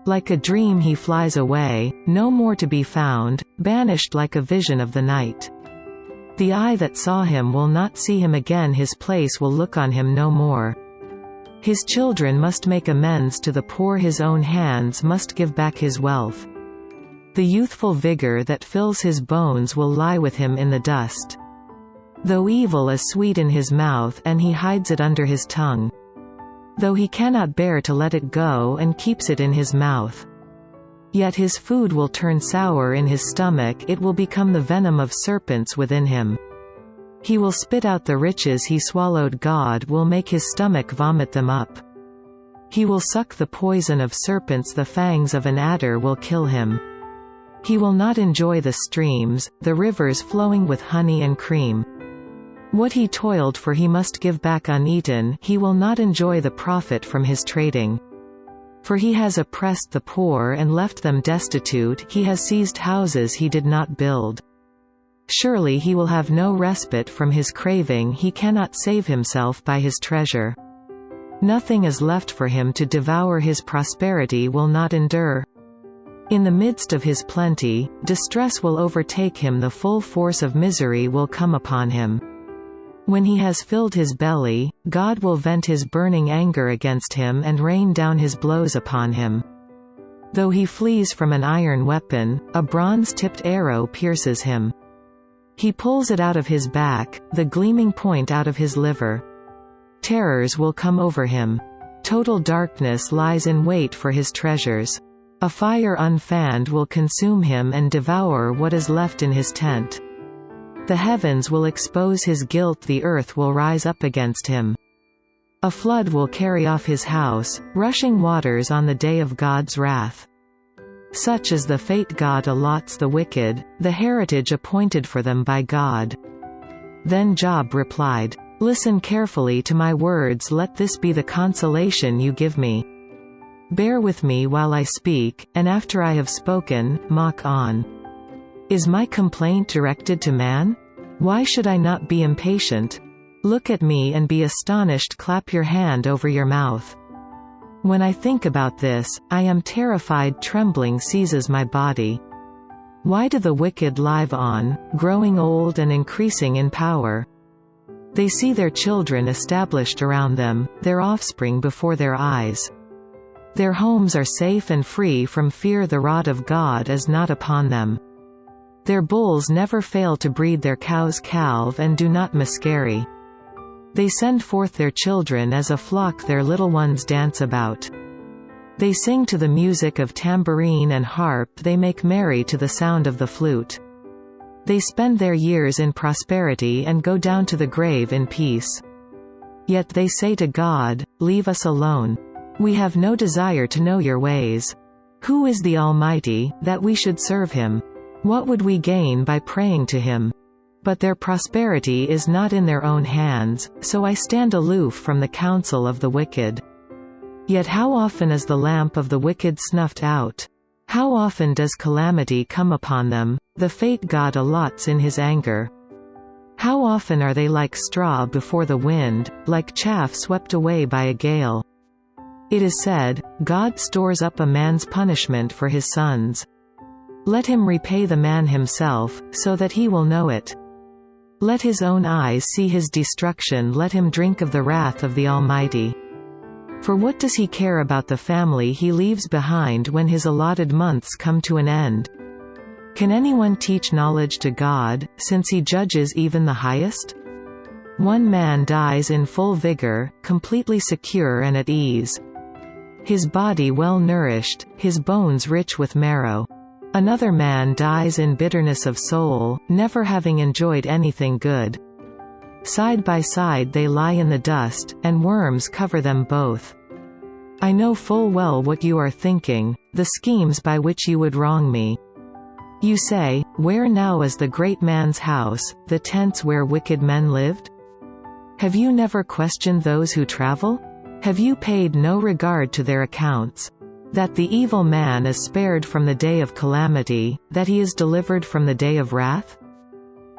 Like a dream he flies away, no more to be found, banished like a vision of the night. The eye that saw him will not see him again, his place will look on him no more. His children must make amends to the poor, his own hands must give back his wealth. The youthful vigor that fills his bones will lie with him in the dust. Though evil is sweet in his mouth and he hides it under his tongue. Though he cannot bear to let it go and keeps it in his mouth. Yet his food will turn sour in his stomach, it will become the venom of serpents within him. He will spit out the riches he swallowed, God will make his stomach vomit them up. He will suck the poison of serpents, the fangs of an adder will kill him. He will not enjoy the streams, the rivers flowing with honey and cream. What he toiled for he must give back uneaten, he will not enjoy the profit from his trading. For he has oppressed the poor and left them destitute, he has seized houses he did not build. Surely he will have no respite from his craving, he cannot save himself by his treasure. Nothing is left for him to devour, his prosperity will not endure. In the midst of his plenty, distress will overtake him, the full force of misery will come upon him. When he has filled his belly, God will vent his burning anger against him and rain down his blows upon him. Though he flees from an iron weapon, a bronze-tipped arrow pierces him. He pulls it out of his back, the gleaming point out of his liver. Terrors will come over him. Total darkness lies in wait for his treasures. A fire unfanned will consume him and devour what is left in his tent. The heavens will expose his guilt, the earth will rise up against him. A flood will carry off his house, rushing waters on the day of God's wrath. Such is the fate God allots the wicked, the heritage appointed for them by God. Then Job replied, "Listen carefully to my words, let this be the consolation you give me. Bear with me while I speak, and after I have spoken, mock on. Is my complaint directed to man? Why should I not be impatient? Look at me and be astonished, clap your hand over your mouth. When I think about this, I am terrified, trembling seizes my body. Why do the wicked live on, growing old and increasing in power? They see their children established around them, their offspring before their eyes. Their homes are safe and free from fear, the rod of God is not upon them. Their bulls never fail to breed, their cows calve and do not miscarry. They send forth their children as a flock, their little ones dance about. They sing to the music of tambourine and harp, they make merry to the sound of the flute. They spend their years in prosperity and go down to the grave in peace. Yet they say to God, leave us alone. We have no desire to know your ways. Who is the Almighty, that we should serve him? What would we gain by praying to him? But their prosperity is not in their own hands, so I stand aloof from the counsel of the wicked. Yet how often is the lamp of the wicked snuffed out? How often does calamity come upon them, the fate God allots in his anger? How often are they like straw before the wind, like chaff swept away by a gale? It is said, God stores up a man's punishment for his sons. Let him repay the man himself, so that he will know it. Let his own eyes see his destruction, let him drink of the wrath of the Almighty. For what does he care about the family he leaves behind when his allotted months come to an end? Can anyone teach knowledge to God, since he judges even the highest? One man dies in full vigor, completely secure and at ease. His body well nourished, his bones rich with marrow. Another man dies in bitterness of soul, never having enjoyed anything good. Side by side they lie in the dust, and worms cover them both. I know full well what you are thinking, the schemes by which you would wrong me. You say, where now is the great man's house, the tents where wicked men lived? Have you never questioned those who travel? Have you paid no regard to their accounts? That the evil man is spared from the day of calamity, that he is delivered from the day of wrath?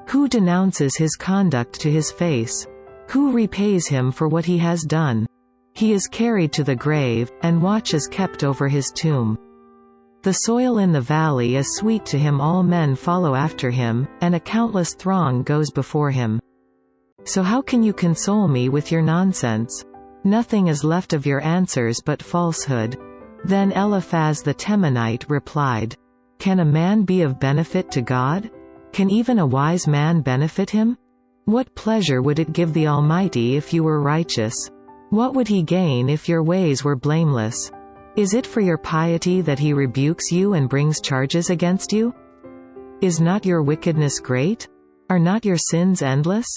Who denounces his conduct to his face? Who repays him for what he has done? He is carried to the grave, and watch is kept over his tomb. The soil in the valley is sweet to him, all men follow after him, and a countless throng goes before him. So how can you console me with your nonsense? Nothing is left of your answers but falsehood. Then Eliphaz the Temanite replied, Can a man be of benefit to God? Can even a wise man benefit him? What pleasure would it give the Almighty if you were righteous? What would he gain if your ways were blameless? Is it for your piety that he rebukes you and brings charges against you? Is not your wickedness great? Are not your sins endless?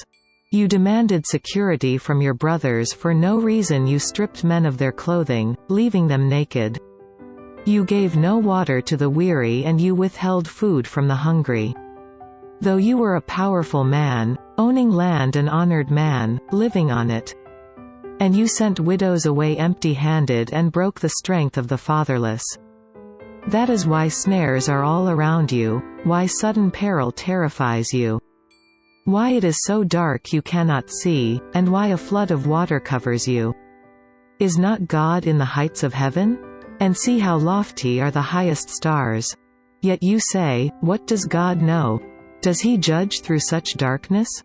You demanded security from your brothers, for no reason you stripped men of their clothing, leaving them naked. You gave no water to the weary, and you withheld food from the hungry. Though you were a powerful man, owning land, an honored man, living on it. And you sent widows away empty-handed and broke the strength of the fatherless. That is why snares are all around you, why sudden peril terrifies you. Why it is so dark you cannot see, and why a flood of water covers you. Is not God in the heights of heaven? And see how lofty are the highest stars. Yet you say, what does God know? Does he judge through such darkness?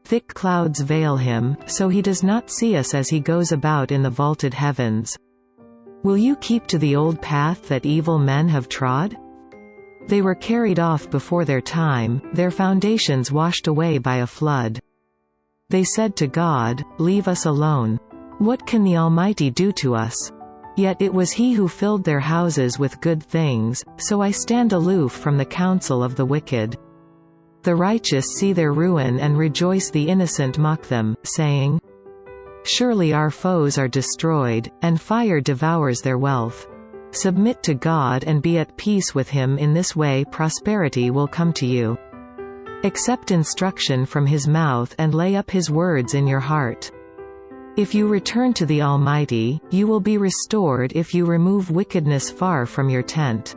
Thick clouds veil him, so he does not see us as he goes about in the vaulted heavens. Will you keep to the old path that evil men have trod? They were carried off before their time, their foundations washed away by a flood. They said to God, Leave us alone. What can the Almighty do to us? Yet it was he who filled their houses with good things, so I stand aloof from the counsel of the wicked. The righteous see their ruin and rejoice, the innocent mock them, saying, Surely our foes are destroyed, and fire devours their wealth. Submit to God and be at peace with him, in this way prosperity will come to you. Accept instruction from his mouth and lay up his words in your heart. If you return to the Almighty, you will be restored if you remove wickedness far from your tent.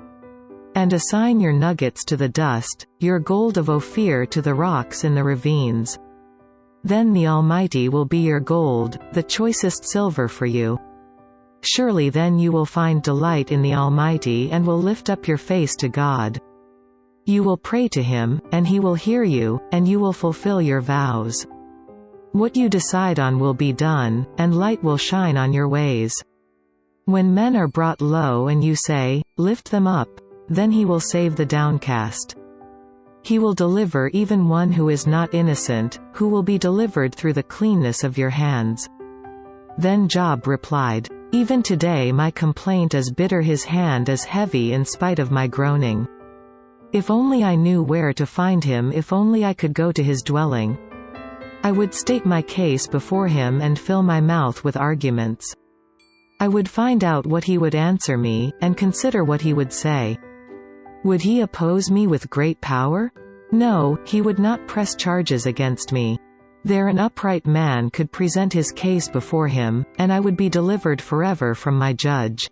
And assign your nuggets to the dust, your gold of Ophir to the rocks in the ravines. Then the Almighty will be your gold, the choicest silver for you. Surely then you will find delight in the Almighty and will lift up your face to God. You will pray to him, and he will hear you, and you will fulfill your vows. What you decide on will be done, and light will shine on your ways. When men are brought low and you say, Lift them up, then he will save the downcast. He will deliver even one who is not innocent, who will be delivered through the cleanness of your hands. Then Job replied, Even today my complaint is bitter, his hand is heavy in spite of my groaning. If only I knew where to find him, if only I could go to his dwelling. I would state my case before him and fill my mouth with arguments. I would find out what he would answer me, and consider what he would say. Would he oppose me with great power? No, he would not press charges against me. There an upright man could present his case before him, and I would be delivered forever from my judge.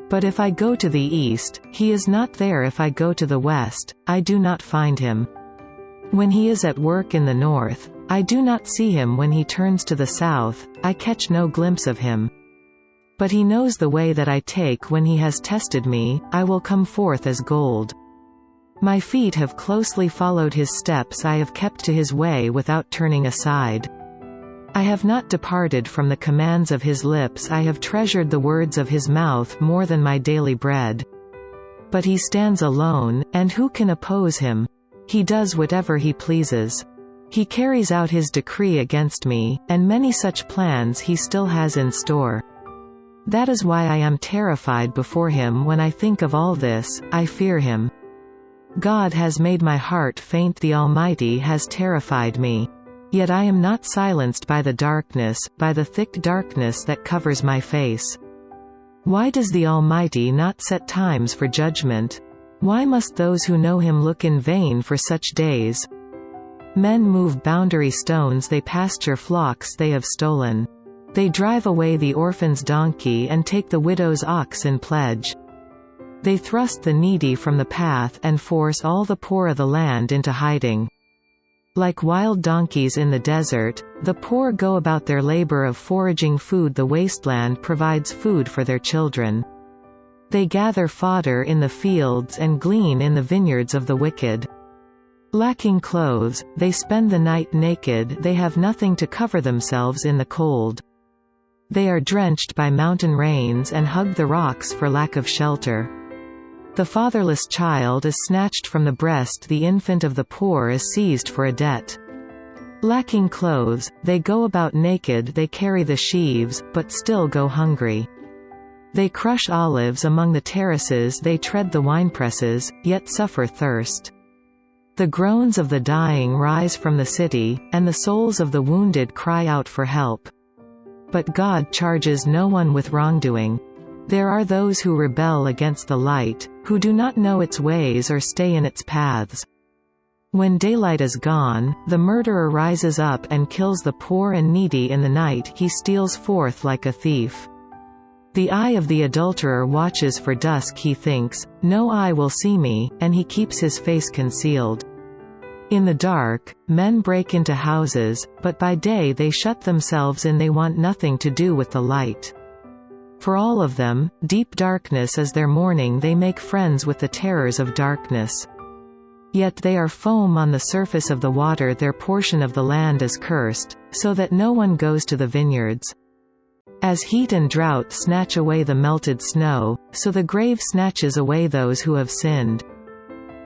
But if I go to the east, he is not there. If I go to the west, I do not find him. When he is at work in the north, I do not see him. When he turns to the south, I catch no glimpse of him. But he knows the way that I take. When he has tested me, I will come forth as gold. My feet have closely followed his steps. I have kept to his way without turning aside. I have not departed from the commands of his lips. I have treasured the words of his mouth more than my daily bread. But he stands alone, and who can oppose him? He does whatever he pleases. He carries out his decree against me, and many such plans he still has in store. That is why I am terrified before him. When I think of all this, I fear him. God has made my heart faint. The Almighty has terrified me. Yet I am not silenced by the darkness, by the thick darkness that covers my face. Why does the Almighty not set times for judgment? Why must those who know Him look in vain for such days? Men move boundary stones, they pasture flocks they have stolen. They drive away the orphan's donkey and take the widow's ox in pledge. They thrust the needy from the path and force all the poor of the land into hiding. Like wild donkeys in the desert, the poor go about their labor of foraging food. The wasteland provides food for their children. They gather fodder in the fields and glean in the vineyards of the wicked. Lacking clothes, they spend the night naked, they have nothing to cover themselves in the cold. They are drenched by mountain rains and hug the rocks for lack of shelter. The fatherless child is snatched from the breast, the infant of the poor is seized for a debt. Lacking clothes, they go about naked, they carry the sheaves, but still go hungry. They crush olives among the terraces, they tread the winepresses, yet suffer thirst. The groans of the dying rise from the city, and the souls of the wounded cry out for help. But God charges no one with wrongdoing. There are those who rebel against the light, who do not know its ways or stay in its paths. When daylight is gone, the murderer rises up and kills the poor and needy in the night, he steals forth like a thief. The eye of the adulterer watches for dusk, he thinks, no eye will see me, and he keeps his face concealed. In the dark, men break into houses, but by day they shut themselves in, they want nothing to do with the light. For all of them, deep darkness is their morning, they make friends with the terrors of darkness. Yet they are foam on the surface of the water, their portion of the land is cursed, so that no one goes to the vineyards. As heat and drought snatch away the melted snow, so the grave snatches away those who have sinned.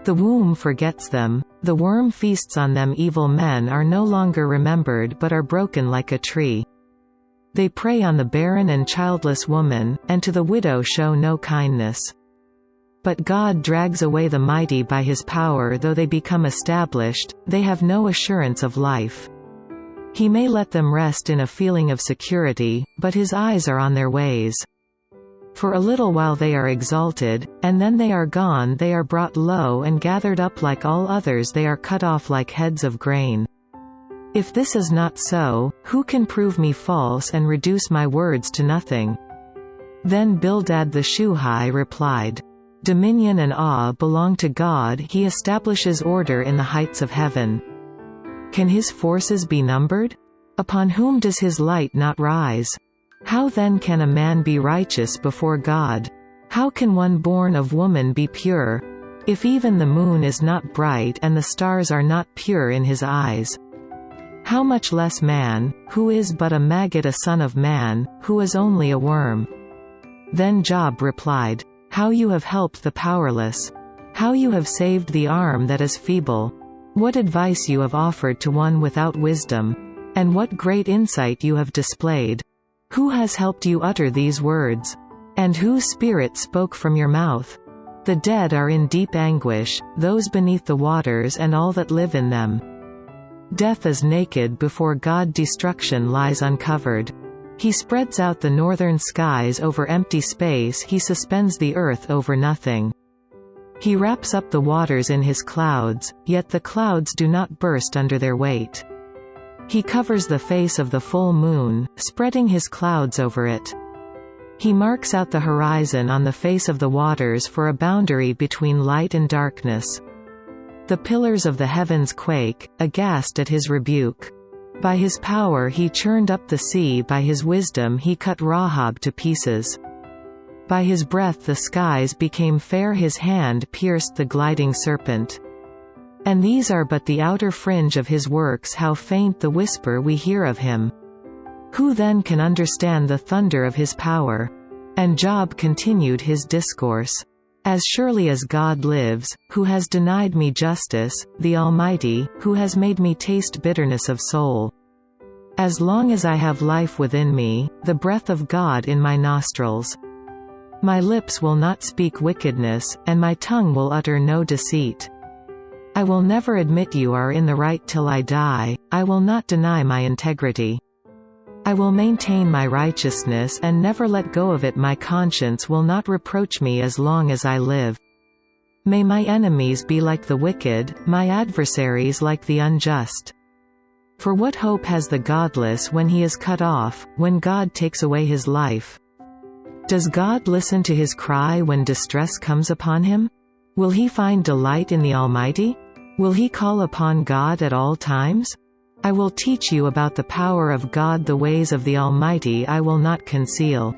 The womb forgets them, the worm feasts on them, evil men are no longer remembered but are broken like a tree. They prey on the barren and childless woman, and to the widow show no kindness. But God drags away the mighty by His power, though they become established, they have no assurance of life. He may let them rest in a feeling of security, but His eyes are on their ways. For a little while they are exalted, and then they are gone, they are brought low and gathered up like all others, they are cut off like heads of grain. If this is not so, who can prove me false and reduce my words to nothing? Then Bildad the Shuhite replied, Dominion and awe belong to God, He establishes order in the heights of heaven. Can His forces be numbered? Upon whom does His light not rise? How then can a man be righteous before God? How can one born of woman be pure? If even the moon is not bright and the stars are not pure in His eyes. How much less man, who is but a maggot, a son of man, who is only a worm? Then Job replied, How you have helped the powerless! How you have saved the arm that is feeble! What advice you have offered to one without wisdom! And what great insight you have displayed! Who has helped you utter these words? And whose spirit spoke from your mouth? The dead are in deep anguish, those beneath the waters and all that live in them. Death is naked before God, destruction lies uncovered. He spreads out the northern skies over empty space, He suspends the earth over nothing. He wraps up the waters in His clouds, yet the clouds do not burst under their weight. He covers the face of the full moon, spreading His clouds over it. He marks out the horizon on the face of the waters for a boundary between light and darkness. The pillars of the heavens quake, aghast at His rebuke. By His power He churned up the sea, by His wisdom He cut Rahab to pieces. By His breath the skies became fair, His hand pierced the gliding serpent. And these are but the outer fringe of His works, how faint the whisper we hear of Him. Who then can understand the thunder of His power? And Job continued his discourse. As surely as God lives, who has denied me justice, the Almighty, who has made me taste bitterness of soul. As long as I have life within me, the breath of God in my nostrils. My lips will not speak wickedness, and my tongue will utter no deceit. I will never admit you are in the right till I die, I will not deny my integrity. I will maintain my righteousness and never let go of it. My conscience will not reproach me as long as I live. May my enemies be like the wicked, my adversaries like the unjust. For what hope has the godless when he is cut off, when God takes away his life? Does God listen to his cry when distress comes upon him? Will he find delight in the Almighty? Will he call upon God at all times? I will teach you about the power of God, the ways of the Almighty I will not conceal.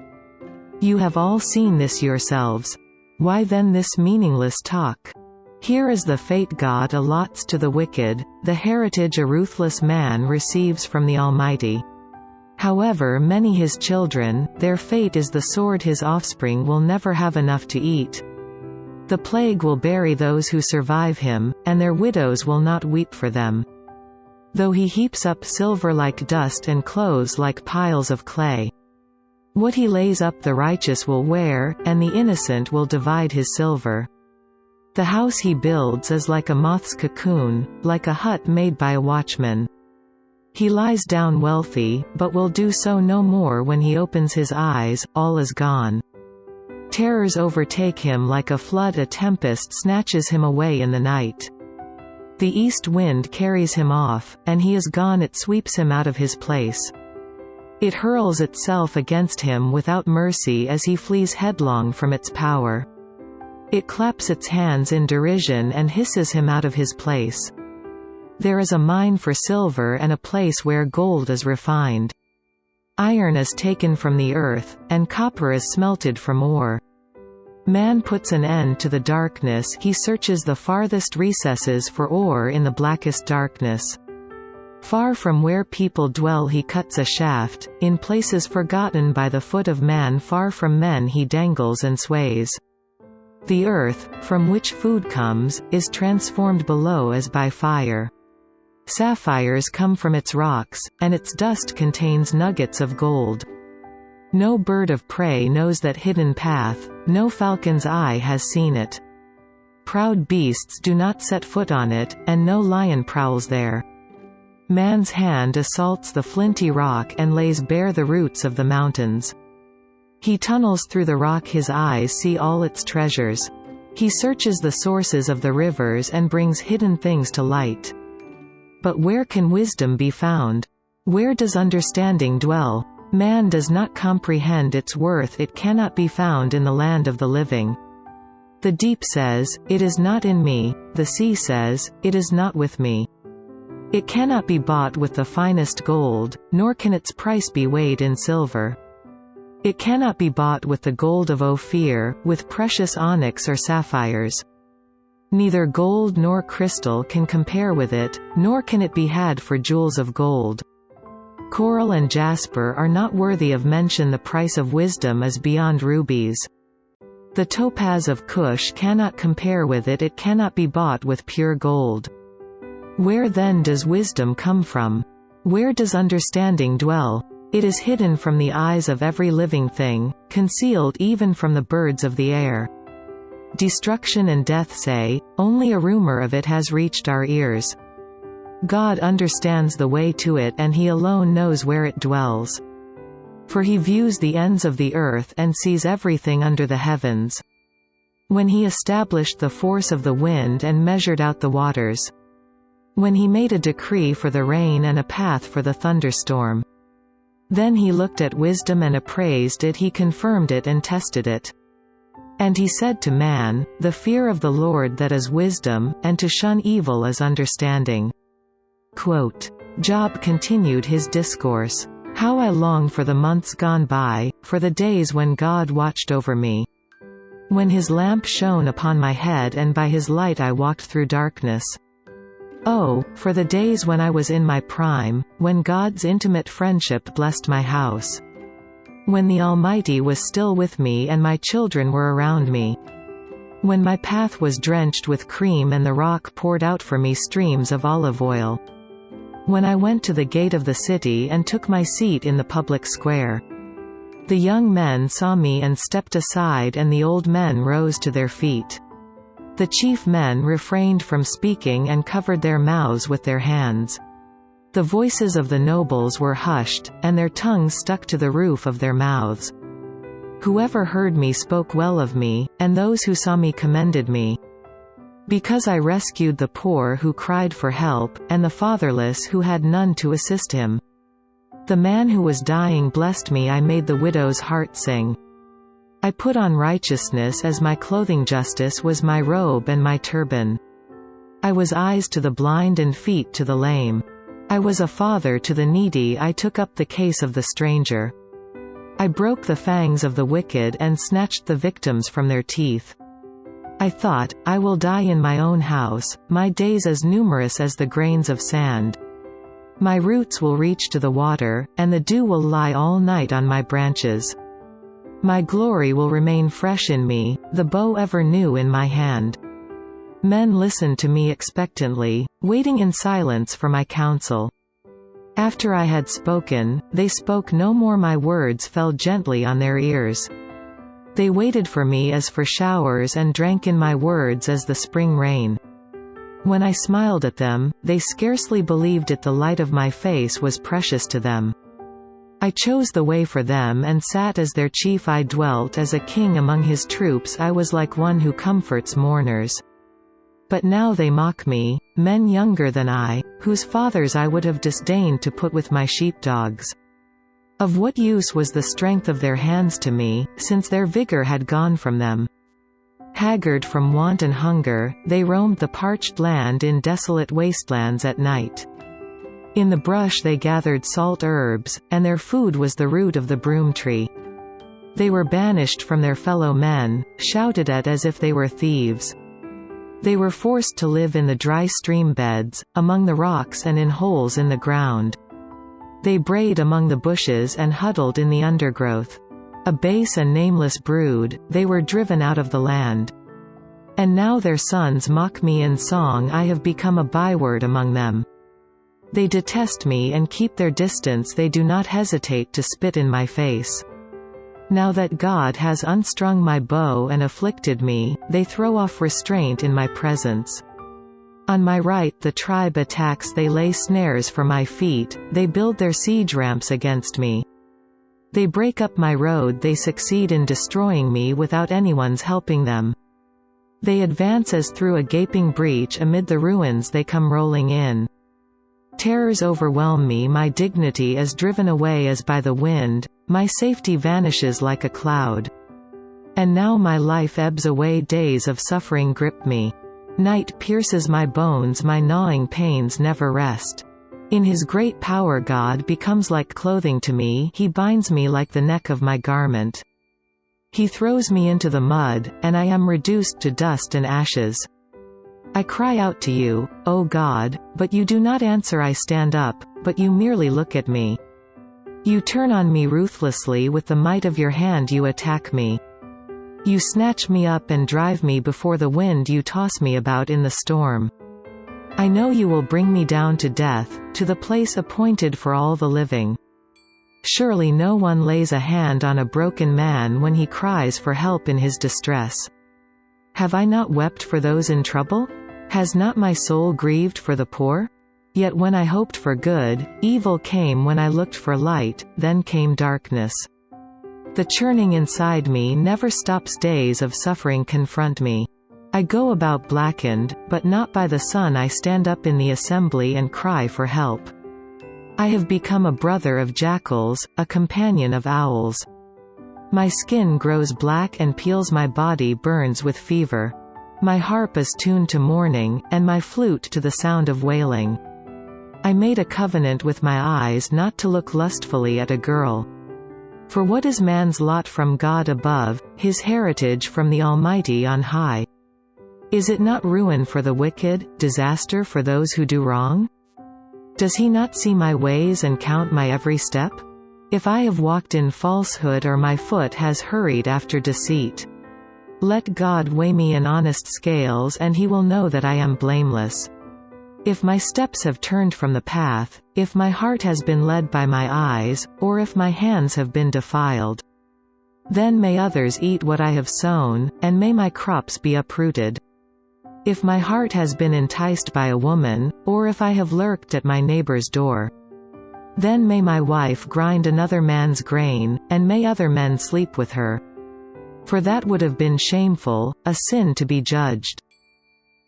You have all seen this yourselves. Why then this meaningless talk? Here is the fate God allots to the wicked, the heritage a ruthless man receives from the Almighty. However many his children, their fate is the sword. His offspring will never have enough to eat. The plague will bury those who survive him, and their widows will not weep for them. Though he heaps up silver like dust and clothes like piles of clay. What he lays up the righteous will wear, and the innocent will divide his silver. The house he builds is like a moth's cocoon, like a hut made by a watchman. He lies down wealthy, but will do so no more. When he opens his eyes, all is gone. Terrors overtake him like a flood. A tempest snatches him away in the night. The east wind carries him off, and he is gone. It sweeps him out of his place. It hurls itself against him without mercy as he flees headlong from its power. It claps its hands in derision and hisses him out of his place. There is a mine for silver and a place where gold is refined. Iron is taken from the earth, and copper is smelted from ore. Man puts an end to the darkness. He searches the farthest recesses for ore in the blackest darkness. Far from where people dwell he cuts a shaft, in places forgotten by the foot of man. Far from men he dangles and sways. The earth, from which food comes, is transformed below as by fire. Sapphires come from its rocks, and its dust contains nuggets of gold. No bird of prey knows that hidden path, no falcon's eye has seen it. Proud beasts do not set foot on it, and no lion prowls there. Man's hand assaults the flinty rock and lays bare the roots of the mountains. He tunnels through the rock. His eyes see all its treasures. He searches the sources of the rivers and brings hidden things to light. But where can wisdom be found? Where does understanding dwell? Man does not comprehend its worth. It cannot be found in the land of the living. The deep says, "It is not in me," the sea says, "It is not with me." It cannot be bought with the finest gold, nor can its price be weighed in silver. It cannot be bought with the gold of Ophir, with precious onyx or sapphires. Neither gold nor crystal can compare with it, nor can it be had for jewels of gold. Coral and jasper are not worthy of mention. The price of wisdom is beyond rubies. The topaz of Cush cannot compare with it. It cannot be bought with pure gold. Where then does wisdom come from? Where does understanding dwell? It is hidden from the eyes of every living thing, concealed even from the birds of the air. Destruction and death say, only a rumor of it has reached our ears. God understands the way to it, and he alone knows where it dwells. For he views the ends of the earth and sees everything under the heavens. When he established the force of the wind and measured out the waters. When he made a decree for the rain and a path for the thunderstorm. Then he looked at wisdom and appraised it. He confirmed it and tested it. And he said to man, "The fear of the Lord that is wisdom, and to shun evil is understanding." Quote. Job continued his discourse. How I long for the months gone by, for the days when God watched over me. When his lamp shone upon my head and by his light I walked through darkness. Oh, for the days when I was in my prime, when God's intimate friendship blessed my house. When the Almighty was still with me and my children were around me. When my path was drenched with cream and the rock poured out for me streams of olive oil. When I went to the gate of the city and took my seat in the public square. The young men saw me and stepped aside, and the old men rose to their feet. The chief men refrained from speaking and covered their mouths with their hands. The voices of the nobles were hushed, and their tongues stuck to the roof of their mouths. Whoever heard me spoke well of me, and those who saw me commended me. Because I rescued the poor who cried for help, and the fatherless who had none to assist him. The man who was dying blessed me. I made the widow's heart sing. I put on righteousness as my clothing, justice was my robe and my turban. I was eyes to the blind and feet to the lame. I was a father to the needy. I took up the case of the stranger. I broke the fangs of the wicked and snatched the victims from their teeth. I thought, I will die in my own house, my days as numerous as the grains of sand. My roots will reach to the water, and the dew will lie all night on my branches. My glory will remain fresh in me, the bow ever new in my hand. Men listened to me expectantly, waiting in silence for my counsel. After I had spoken, they spoke no more. My words fell gently on their ears. They waited for me as for showers and drank in my words as the spring rain. When I smiled at them, they scarcely believed it. The light of my face was precious to them. I chose the way for them and sat as their chief. I dwelt as a king among his troops. I was like one who comforts mourners. But now they mock me, men younger than I, whose fathers I would have disdained to put with my sheepdogs. Of what use was the strength of their hands to me, since their vigor had gone from them? Haggard from want and hunger, they roamed the parched land in desolate wastelands at night. In the brush they gathered salt herbs, and their food was the root of the broom tree. They were banished from their fellow men, shouted at as if they were thieves. They were forced to live in the dry stream beds, among the rocks and in holes in the ground. They brayed among the bushes and huddled in the undergrowth. A base and nameless brood, they were driven out of the land. And now their sons mock me in song. I have become a byword among them. They detest me and keep their distance. They do not hesitate to spit in my face. Now that God has unstrung my bow and afflicted me, they throw off restraint in my presence. On my right the tribe attacks. They lay snares for my feet, they build their siege ramps against me. They break up my road. They succeed in destroying me without anyone's helping them. They advance as through a gaping breach. Amid the ruins they come rolling in. Terrors overwhelm me. My dignity is driven away as by the wind, my safety vanishes like a cloud. And now my life ebbs away. Days of suffering grip me. Night pierces my bones. My gnawing pains never rest. In his great power God becomes like clothing to me. He binds me like the neck of my garment. He throws me into the mud, and I am reduced to dust and ashes. I cry out to you, O God, but you do not answer. I stand up, but you merely look at me. You turn on me ruthlessly. With the might of your hand you attack me. You snatch me up and drive me before the wind. You toss me about in the storm. I know you will bring me down to death, to the place appointed for all the living. Surely no one lays a hand on a broken man when he cries for help in his distress. Have I not wept for those in trouble? Has not my soul grieved for the poor? Yet when I hoped for good, evil came. When I looked for light, then came darkness. The churning inside me never stops. Days of suffering confront me. I go about blackened, but not by the sun. I stand up in the assembly and cry for help. I have become a brother of jackals, a companion of owls. My skin grows black and peels. My body burns with fever. My harp is tuned to mourning, and my flute to the sound of wailing. I made a covenant with my eyes not to look lustfully at a girl. For what is man's lot from God above, his heritage from the Almighty on high? Is it not ruin for the wicked, disaster for those who do wrong? Does he not see my ways and count my every step? If I have walked in falsehood or my foot has hurried after deceit, let God weigh me in honest scales, and he will know that I am blameless. If my steps have turned from the path, if my heart has been led by my eyes, or if my hands have been defiled, then may others eat what I have sown, and may my crops be uprooted. If my heart has been enticed by a woman, or if I have lurked at my neighbor's door, then may my wife grind another man's grain, and may other men sleep with her. For that would have been shameful, a sin to be judged.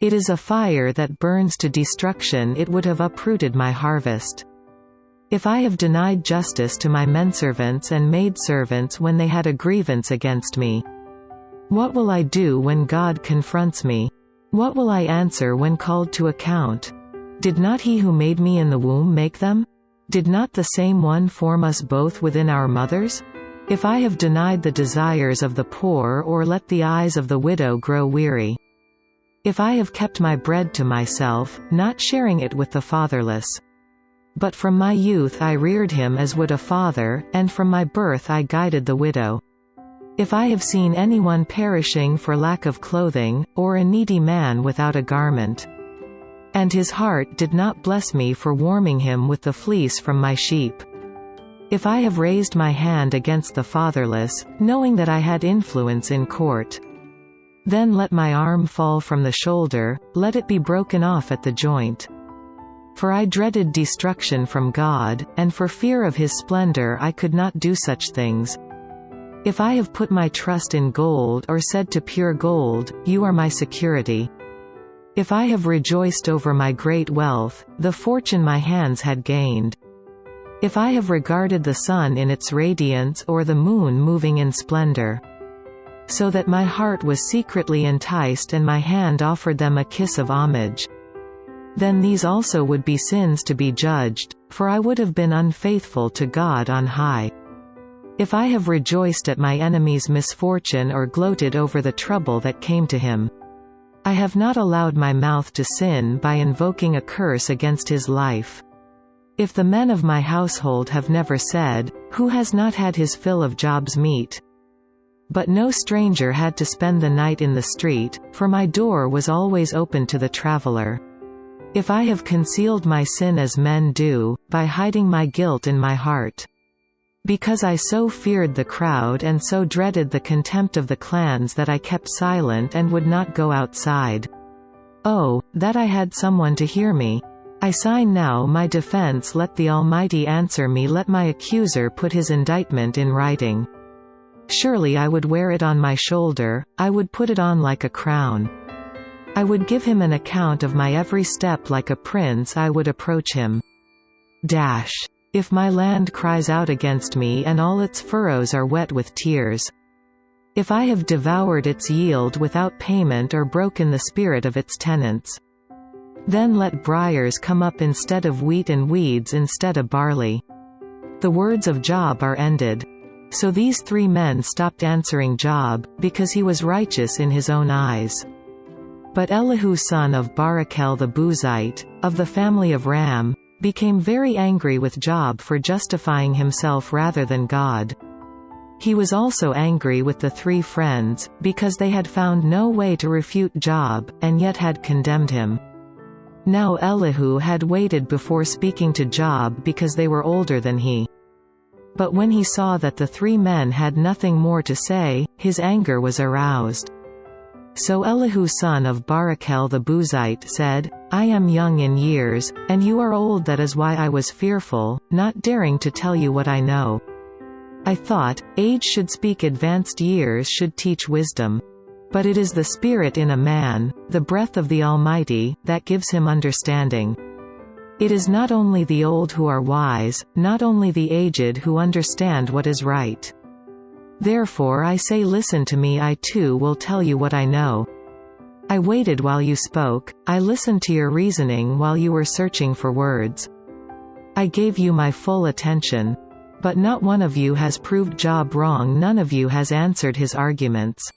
It is a fire that burns to destruction, it would have uprooted my harvest. If I have denied justice to my menservants and maidservants when they had a grievance against me, what will I do when God confronts me? What will I answer when called to account? Did not he who made me in the womb make them? Did not the same one form us both within our mothers? If I have denied the desires of the poor or let the eyes of the widow grow weary, if I have kept my bread to myself, not sharing it with the fatherless, but from my youth I reared him as would a father, and from my birth I guided the widow. If I have seen anyone perishing for lack of clothing, or a needy man without a garment, and his heart did not bless me for warming him with the fleece from my sheep. If I have raised my hand against the fatherless, knowing that I had influence in court, then let my arm fall from the shoulder, let it be broken off at the joint. For I dreaded destruction from God, and for fear of his splendor I could not do such things. If I have put my trust in gold or said to pure gold, you are my security. If I have rejoiced over my great wealth, the fortune my hands had gained. If I have regarded the sun in its radiance or the moon moving in splendor, so that my heart was secretly enticed and my hand offered them a kiss of homage, then these also would be sins to be judged, for I would have been unfaithful to God on high. If I have rejoiced at my enemy's misfortune or gloated over the trouble that came to him, I have not allowed my mouth to sin by invoking a curse against his life. If the men of my household have never said, who has not had his fill of Job's meat? But no stranger had to spend the night in the street, for my door was always open to the traveler. If I have concealed my sin as men do, by hiding my guilt in my heart, because I so feared the crowd and so dreaded the contempt of the clans that I kept silent and would not go outside. Oh, that I had someone to hear me! I sign now my defense, let the Almighty answer me, let my accuser put his indictment in writing. Surely I would wear it on my shoulder, I would put it on like a crown. I would give him an account of my every step like a prince, I would approach him. If my land cries out against me and all its furrows are wet with tears, if I have devoured its yield without payment or broken the spirit of its tenants, then let briars come up instead of wheat and weeds instead of barley. The words of Job are ended. So these three men stopped answering Job, because he was righteous in his own eyes. But Elihu son of Barachel the Buzite, of the family of Ram, became very angry with Job for justifying himself rather than God. He was also angry with the three friends, because they had found no way to refute Job, and yet had condemned him. Now Elihu had waited before speaking to Job because they were older than he. But when he saw that the three men had nothing more to say, his anger was aroused. So Elihu son of Barachel the Buzite said, I am young in years, and you are old, that is why I was fearful, not daring to tell you what I know. I thought, age should speak, advanced years should teach wisdom. But it is the Spirit in a man, the breath of the Almighty, that gives him understanding. It is not only the old who are wise, not only the aged who understand what is right. Therefore I say, listen to me, I too will tell you what I know. I waited while you spoke, I listened to your reasoning while you were searching for words. I gave you my full attention. But not one of you has proved Job wrong, none of you has answered his arguments.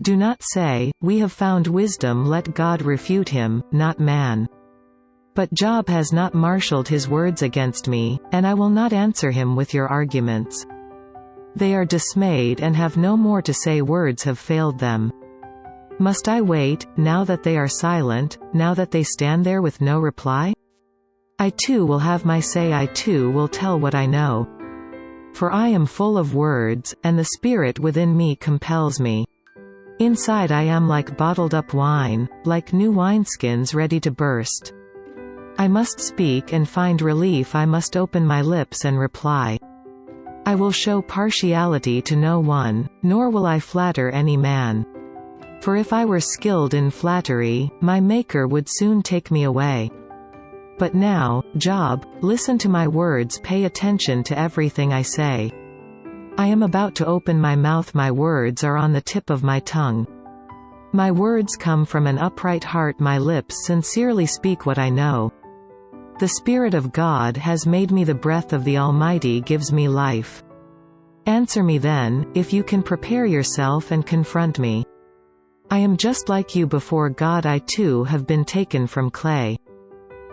Do not say, we have found wisdom, let God refute him, not man. But Job has not marshaled his words against me, and I will not answer him with your arguments. They are dismayed and have no more to say, words have failed them. Must I wait, now that they are silent, now that they stand there with no reply? I too will have my say, I too will tell what I know. For I am full of words, and the Spirit within me compels me. Inside I am like bottled-up wine, like new wineskins ready to burst. I must speak and find relief, I must open my lips and reply. I will show partiality to no one, nor will I flatter any man. For if I were skilled in flattery, my Maker would soon take me away. But now, Job, listen to my words, pay attention to everything I say. I am about to open my mouth, my words are on the tip of my tongue. My words come from an upright heart, my lips sincerely speak what I know. The Spirit of God has made me, the breath of the Almighty gives me life. Answer me then, if you can prepare yourself and confront me. I am just like you before God, I too have been taken from clay.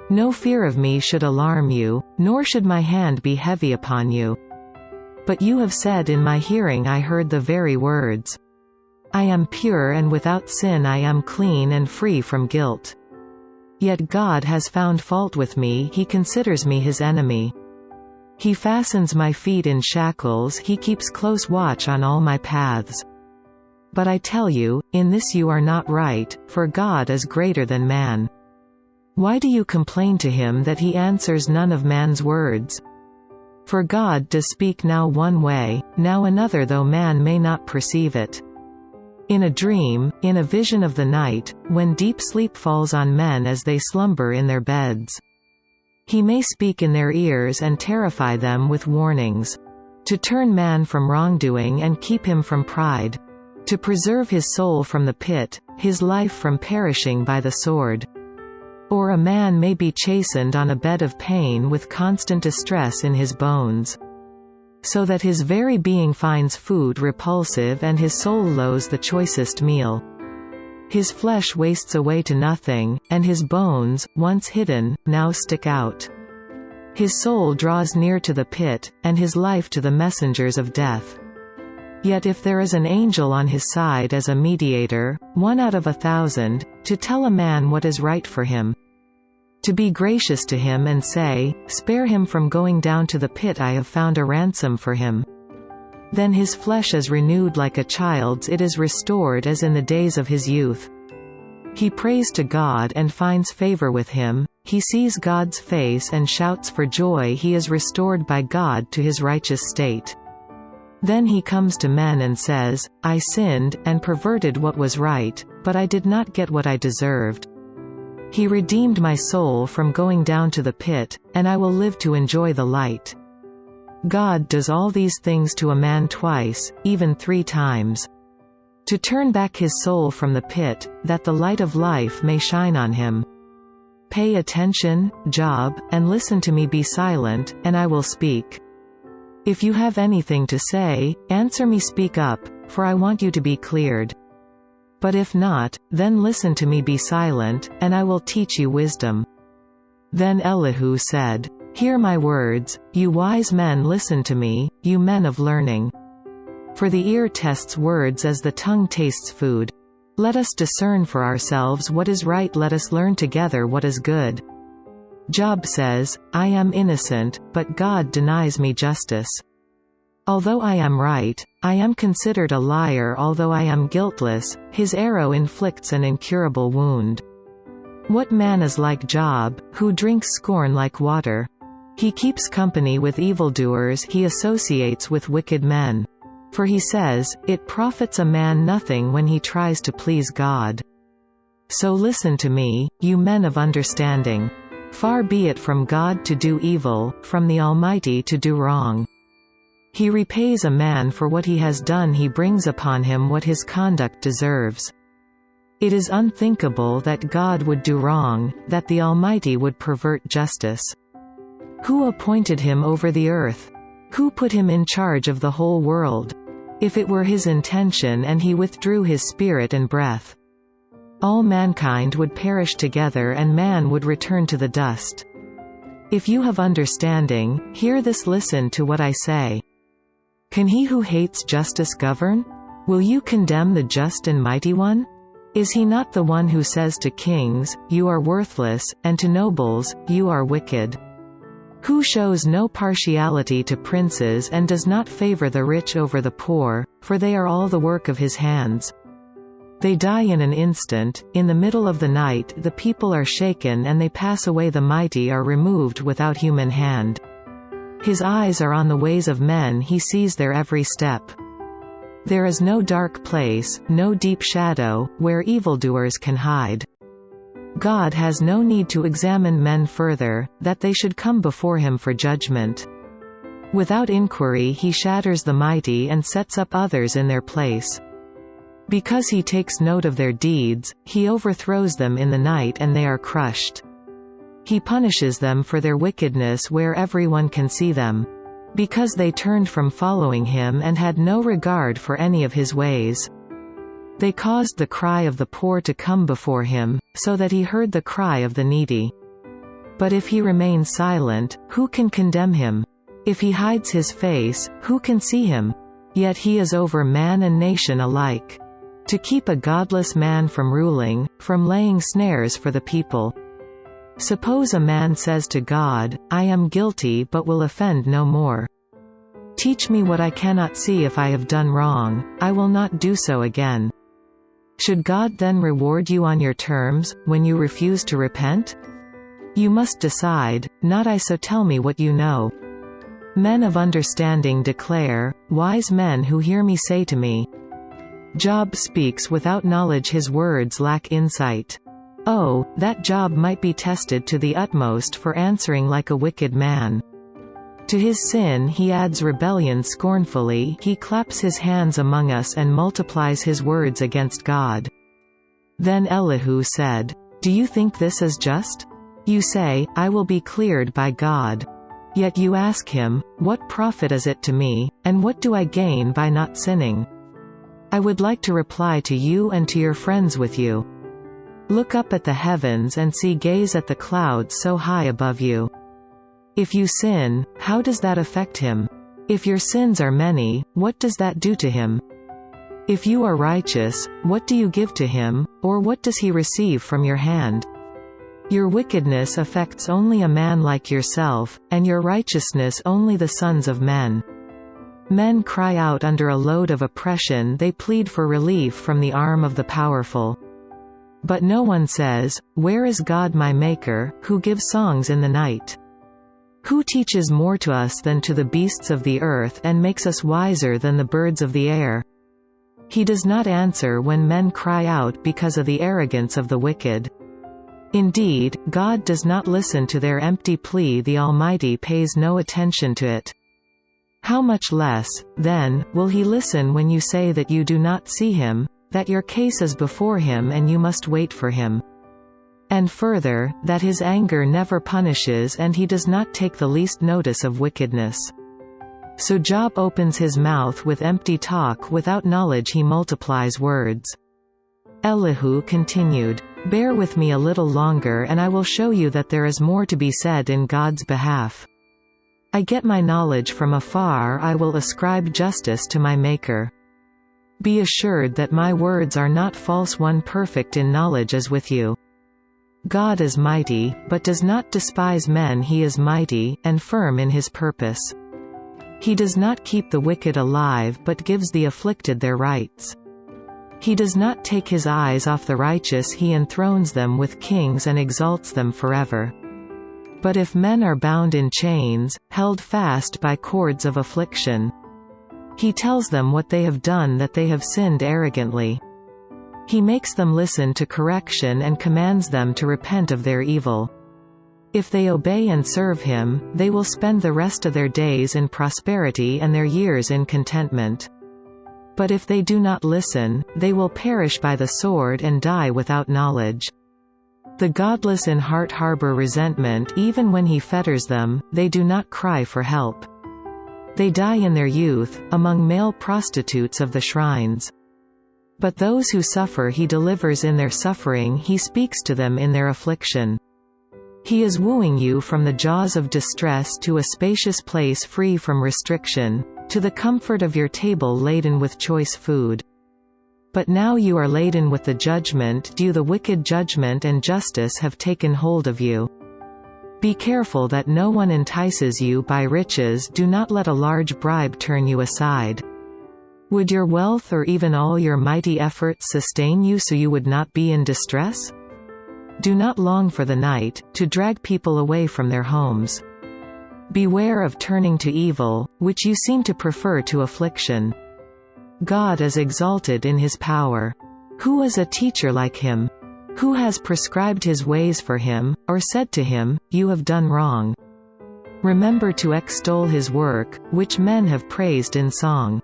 No fear of me should alarm you, nor should my hand be heavy upon you. But you have said in my hearing, I heard the very words. I am pure and without sin, I am clean and free from guilt. Yet God has found fault with me, he considers me his enemy. He fastens my feet in shackles, he keeps close watch on all my paths. But I tell you, in this you are not right, for God is greater than man. Why do you complain to him that he answers none of man's words? For God does speak now one way, now another, though man may not perceive it. In a dream, in a vision of the night, when deep sleep falls on men as they slumber in their beds. He may speak in their ears and terrify them with warnings. To turn man from wrongdoing and keep him from pride. To preserve his soul from the pit, his life from perishing by the sword. Or a man may be chastened on a bed of pain with constant distress in his bones. So that his very being finds food repulsive and his soul loathes the choicest meal. His flesh wastes away to nothing, and his bones, once hidden, now stick out. His soul draws near to the pit, and his life to the messengers of death. Yet if there is an angel on his side as a mediator, 1 out of 1,000, to tell a man what is right for him, to be gracious to him and say, spare him from going down to the pit, I have found a ransom for him. Then his flesh is renewed like a child's, it is restored as in the days of his youth. He prays to God and finds favor with him, he sees God's face and shouts for joy, he is restored by God to his righteous state. Then he comes to men and says, I sinned, and perverted what was right, but I did not get what I deserved. He redeemed my soul from going down to the pit, and I will live to enjoy the light. God does all these things to a man twice, even 3 times. To turn back his soul from the pit, that the light of life may shine on him. Pay attention, Job, and listen to me, be silent, and I will speak. If you have anything to say, answer me, speak up, for I want you to be cleared. But if not, then listen to me, be silent, and I will teach you wisdom. Then Elihu said, hear my words, you wise men, listen to me, you men of learning. For the ear tests words as the tongue tastes food. Let us discern for ourselves what is right, let us learn together what is good. Job says, I am innocent, but God denies me justice. Although I am right, I am considered a liar, although I am guiltless, his arrow inflicts an incurable wound. What man is like Job, who drinks scorn like water? He keeps company with evildoers, he associates with wicked men. For he says, it profits a man nothing when he tries to please God. So listen to me, you men of understanding. Far be it from God to do evil, from the Almighty to do wrong. He repays a man for what he has done, he brings upon him what his conduct deserves. It is unthinkable that God would do wrong, that the Almighty would pervert justice. Who appointed him over the earth? Who put him in charge of the whole world? If it were his intention and he withdrew his spirit and breath, all mankind would perish together and man would return to the dust. If you have understanding, hear this, listen to what I say. Can he who hates justice govern? Will you condemn the just and mighty one? Is he not the one who says to kings, you are worthless, and to nobles, you are wicked? Who shows no partiality to princes and does not favor the rich over the poor, for they are all the work of his hands. They die in an instant, in the middle of the night the people are shaken and they pass away, the mighty are removed without human hand. His eyes are on the ways of men, he sees their every step. There is no dark place, no deep shadow, where evildoers can hide. God has no need to examine men further, that they should come before him for judgment. Without inquiry he shatters the mighty and sets up others in their place. Because he takes note of their deeds, he overthrows them in the night and they are crushed. He punishes them for their wickedness where everyone can see them. Because they turned from following him and had no regard for any of his ways. They caused the cry of the poor to come before him, so that he heard the cry of the needy. But if he remains silent, who can condemn him? If he hides his face, who can see him? Yet he is over man and nation alike. To keep a godless man from ruling, from laying snares for the people. Suppose a man says to God, I am guilty but will offend no more. Teach me what I cannot see. If I have done wrong, I will not do so again. Should God then reward you on your terms, when you refuse to repent? You must decide, not I, so tell me what you know. Men of understanding declare, wise men who hear me say to me. Job speaks without knowledge, his words lack insight. Oh, that Job might be tested to the utmost for answering like a wicked man. To his sin he adds rebellion scornfully, he claps his hands among us and multiplies his words against God. Then Elihu said, Do you think this is just? You say, I will be cleared by God. Yet you ask him, What profit is it to me, and what do I gain by not sinning? I would like to reply to you and to your friends with you. Look up at the heavens and see, gaze at the clouds so high above you. If you sin, how does that affect him? If your sins are many, what does that do to him? If you are righteous, what do you give to him, or what does he receive from your hand? Your wickedness affects only a man like yourself, and your righteousness only the sons of men. Men cry out under a load of oppression, they plead for relief from the arm of the powerful. But no one says, Where is God my Maker, who gives songs in the night? Who teaches more to us than to the beasts of the earth and makes us wiser than the birds of the air? He does not answer when men cry out because of the arrogance of the wicked. Indeed, God does not listen to their empty plea, the Almighty pays no attention to it. How much less, then, will he listen when you say that you do not see him, that your case is before him and you must wait for him? And further, that his anger never punishes and he does not take the least notice of wickedness. So Job opens his mouth with empty talk, without knowledge he multiplies words. Elihu continued, Bear with me a little longer and I will show you that there is more to be said in God's behalf. I get my knowledge from afar, I will ascribe justice to my Maker. Be assured that my words are not false, one perfect in knowledge is with you. God is mighty, but does not despise men, he is mighty, and firm in his purpose. He does not keep the wicked alive but gives the afflicted their rights. He does not take his eyes off the righteous, he enthrones them with kings and exalts them forever. But if men are bound in chains, held fast by cords of affliction, he tells them what they have done, that they have sinned arrogantly. He makes them listen to correction and commands them to repent of their evil. If they obey and serve him, they will spend the rest of their days in prosperity and their years in contentment. But if they do not listen, they will perish by the sword and die without knowledge. The godless in heart harbor resentment, even when he fetters them, they do not cry for help. They die in their youth, among male prostitutes of the shrines. But those who suffer he delivers in their suffering, he speaks to them in their affliction. He is wooing you from the jaws of distress to a spacious place free from restriction, to the comfort of your table laden with choice food. But now you are laden with the judgment due, the wicked judgment and justice have taken hold of you. Be careful that no one entices you by riches, do not let a large bribe turn you aside. Would your wealth or even all your mighty efforts sustain you so you would not be in distress? Do not long for the night, to drag people away from their homes. Beware of turning to evil, which you seem to prefer to affliction. God is exalted in his power. Who is a teacher like him? Who has prescribed his ways for him, or said to him, "You have done wrong"? Remember to extol his work, which men have praised in song.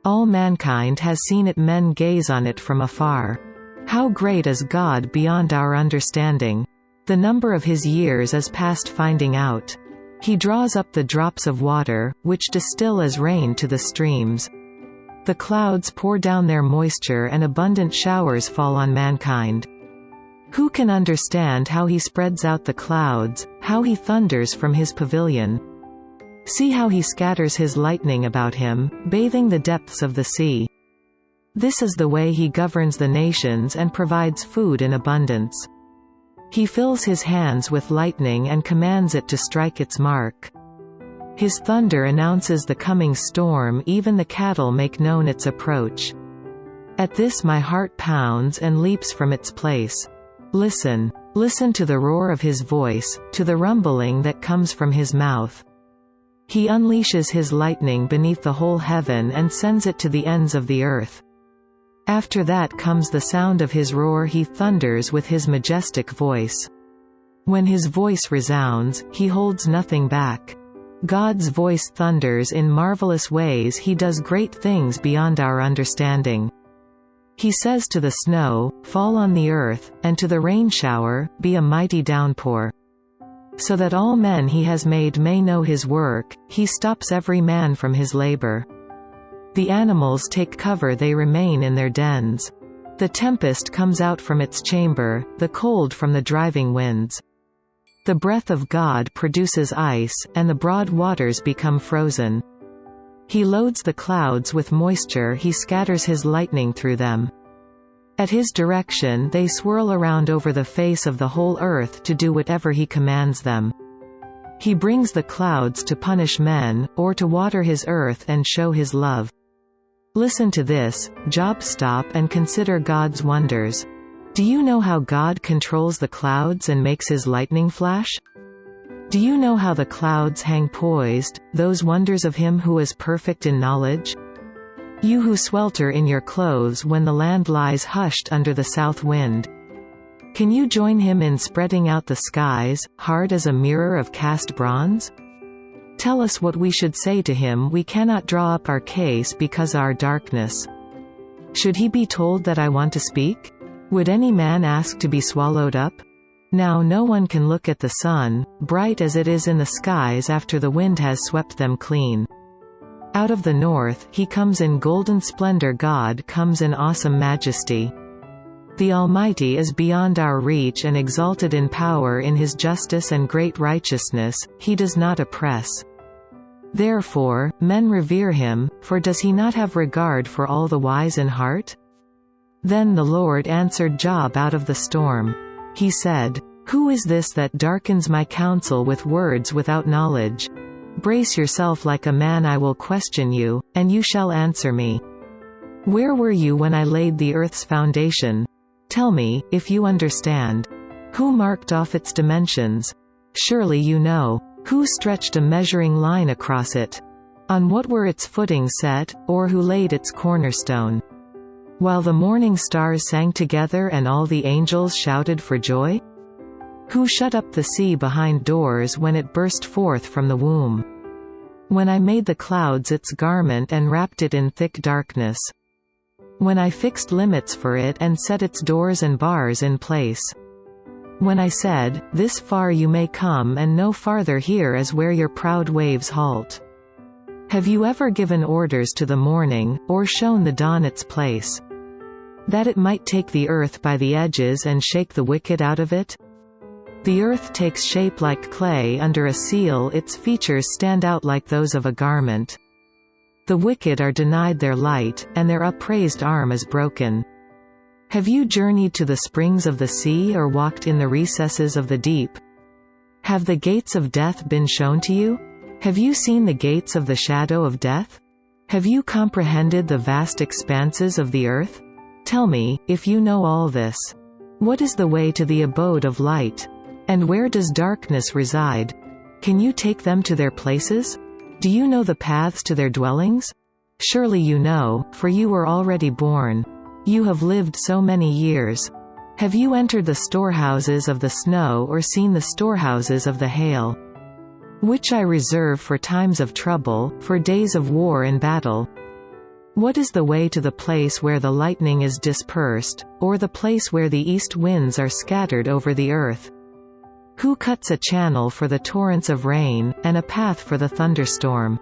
All mankind has seen it, men gaze on it from afar. How great is God beyond our understanding! The number of his years is past finding out. He draws up the drops of water, which distill as rain to the streams. The clouds pour down their moisture and abundant showers fall on mankind. Who can understand how he spreads out the clouds, how he thunders from his pavilion? See how he scatters his lightning about him, bathing the depths of the sea. This is the way he governs the nations and provides food in abundance. He fills his hands with lightning and commands it to strike its mark. His thunder announces the coming storm, even the cattle make known its approach. At this my heart pounds and leaps from its place. Listen. Listen to the roar of his voice, to the rumbling that comes from his mouth. He unleashes his lightning beneath the whole heaven and sends it to the ends of the earth. After that comes the sound of his roar, he thunders with his majestic voice. When his voice resounds, he holds nothing back. God's voice thunders in marvelous ways, he does great things beyond our understanding. He says to the snow, "Fall on the earth," and to the rain shower, "Be a mighty downpour." So that all men he has made may know his work, he stops every man from his labor. The animals take cover, they remain in their dens. The tempest comes out from its chamber, the cold from the driving winds. The breath of God produces ice, and the broad waters become frozen. He loads the clouds with moisture, he scatters his lightning through them. At his direction they swirl around over the face of the whole earth to do whatever he commands them. He brings the clouds to punish men, or to water his earth and show his love. Listen to this, Job, stop and consider God's wonders. Do you know how God controls the clouds and makes his lightning flash? Do you know how the clouds hang poised, those wonders of him who is perfect in knowledge? You who swelter in your clothes when the land lies hushed under the south wind. Can you join him in spreading out the skies, hard as a mirror of cast bronze? Tell us what we should say to him, we cannot draw up our case because our darkness. Should he be told that I want to speak? Would any man ask to be swallowed up? Now no one can look at the sun, bright as it is in the skies after the wind has swept them clean. Out of the north, he comes in golden splendor, God comes in awesome majesty. The Almighty is beyond our reach and exalted in power, in his justice and great righteousness, he does not oppress. Therefore, men revere him, for does he not have regard for all the wise in heart? Then the Lord answered Job out of the storm. He said, "Who is this that darkens my counsel with words without knowledge? Brace yourself like a man, I will question you, and you shall answer me. Where were you when I laid the earth's foundation? Tell me, if you understand. Who marked off its dimensions? Surely you know. Who stretched a measuring line across it? On what were its footings set, or who laid its cornerstone? While the morning stars sang together and all the angels shouted for joy? Who shut up the sea behind doors when it burst forth from the womb? When I made the clouds its garment and wrapped it in thick darkness? When I fixed limits for it and set its doors and bars in place? When I said, this far you may come and no farther, here is where your proud waves halt? Have you ever given orders to the morning, or shown the dawn its place? That it might take the earth by the edges and shake the wicked out of it? The earth takes shape like clay under a seal, its features stand out like those of a garment. The wicked are denied their light, and their upraised arm is broken. Have you journeyed to the springs of the sea or walked in the recesses of the deep? Have the gates of death been shown to you? Have you seen the gates of the shadow of death? Have you comprehended the vast expanses of the earth? Tell me, if you know all this. What is the way to the abode of light? And where does darkness reside? Can you take them to their places? Do you know the paths to their dwellings? Surely you know, for you were already born. You have lived so many years. Have you entered the storehouses of the snow or seen the storehouses of the hail? Which I reserve for times of trouble, for days of war and battle. What is the way to the place where the lightning is dispersed, or the place where the east winds are scattered over the earth? Who cuts a channel for the torrents of rain, and a path for the thunderstorm?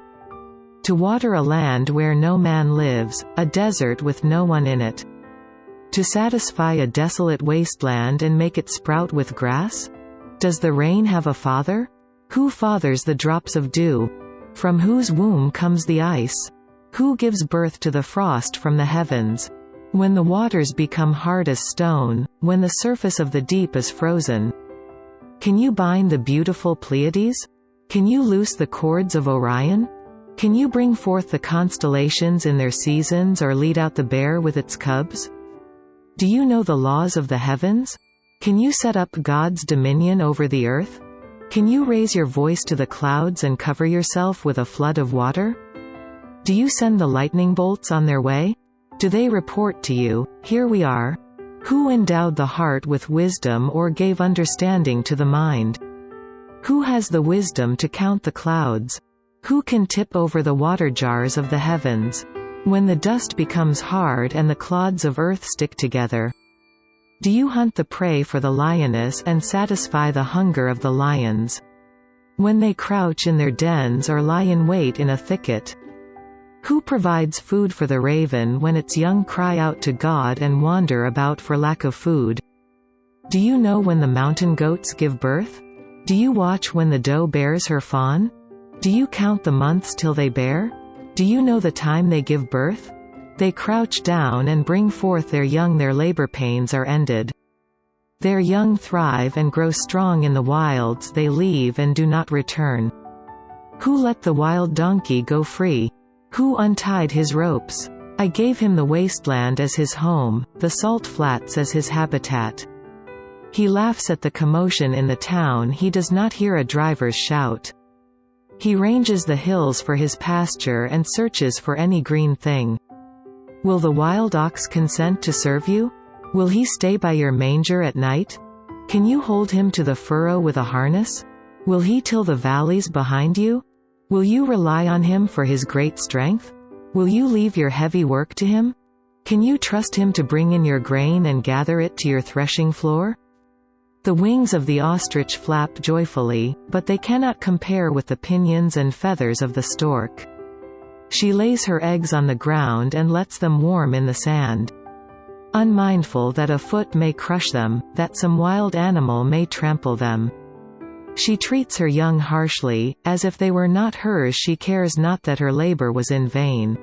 To water a land where no man lives, a desert with no one in it. To satisfy a desolate wasteland and make it sprout with grass? Does the rain have a father? Who fathers the drops of dew? From whose womb comes the ice? Who gives birth to the frost from the heavens? When the waters become hard as stone, when the surface of the deep is frozen. Can you bind the beautiful Pleiades? Can you loose the cords of Orion? Can you bring forth the constellations in their seasons or lead out the bear with its cubs? Do you know the laws of the heavens? Can you set up God's dominion over the earth? Can you raise your voice to the clouds and cover yourself with a flood of water? Do you send the lightning bolts on their way? Do they report to you, "Here we are"? Who endowed the heart with wisdom or gave understanding to the mind? Who has the wisdom to count the clouds? Who can tip over the water jars of the heavens? When the dust becomes hard and the clods of earth stick together. Do you hunt the prey for the lioness and satisfy the hunger of the lions? When they crouch in their dens or lie in wait in a thicket? Who provides food for the raven when its young cry out to God and wander about for lack of food? Do you know when the mountain goats give birth? Do you watch when the doe bears her fawn? Do you count the months till they bear? Do you know the time they give birth? They crouch down and bring forth their young, their labor pains are ended. Their young thrive and grow strong in the wilds, they leave and do not return. Who let the wild donkey go free? Who untied his ropes? I gave him the wasteland as his home, the salt flats as his habitat. He laughs at the commotion in the town, he does not hear a driver's shout. He ranges the hills for his pasture and searches for any green thing. Will the wild ox consent to serve you? Will he stay by your manger at night? Can you hold him to the furrow with a harness? Will he till the valleys behind you? Will you rely on him for his great strength? Will you leave your heavy work to him? Can you trust him to bring in your grain and gather it to your threshing floor? The wings of the ostrich flap joyfully, but they cannot compare with the pinions and feathers of the stork. She lays her eggs on the ground and lets them warm in the sand. Unmindful that a foot may crush them, that some wild animal may trample them. She treats her young harshly, as if they were not hers. She cares not that her labor was in vain.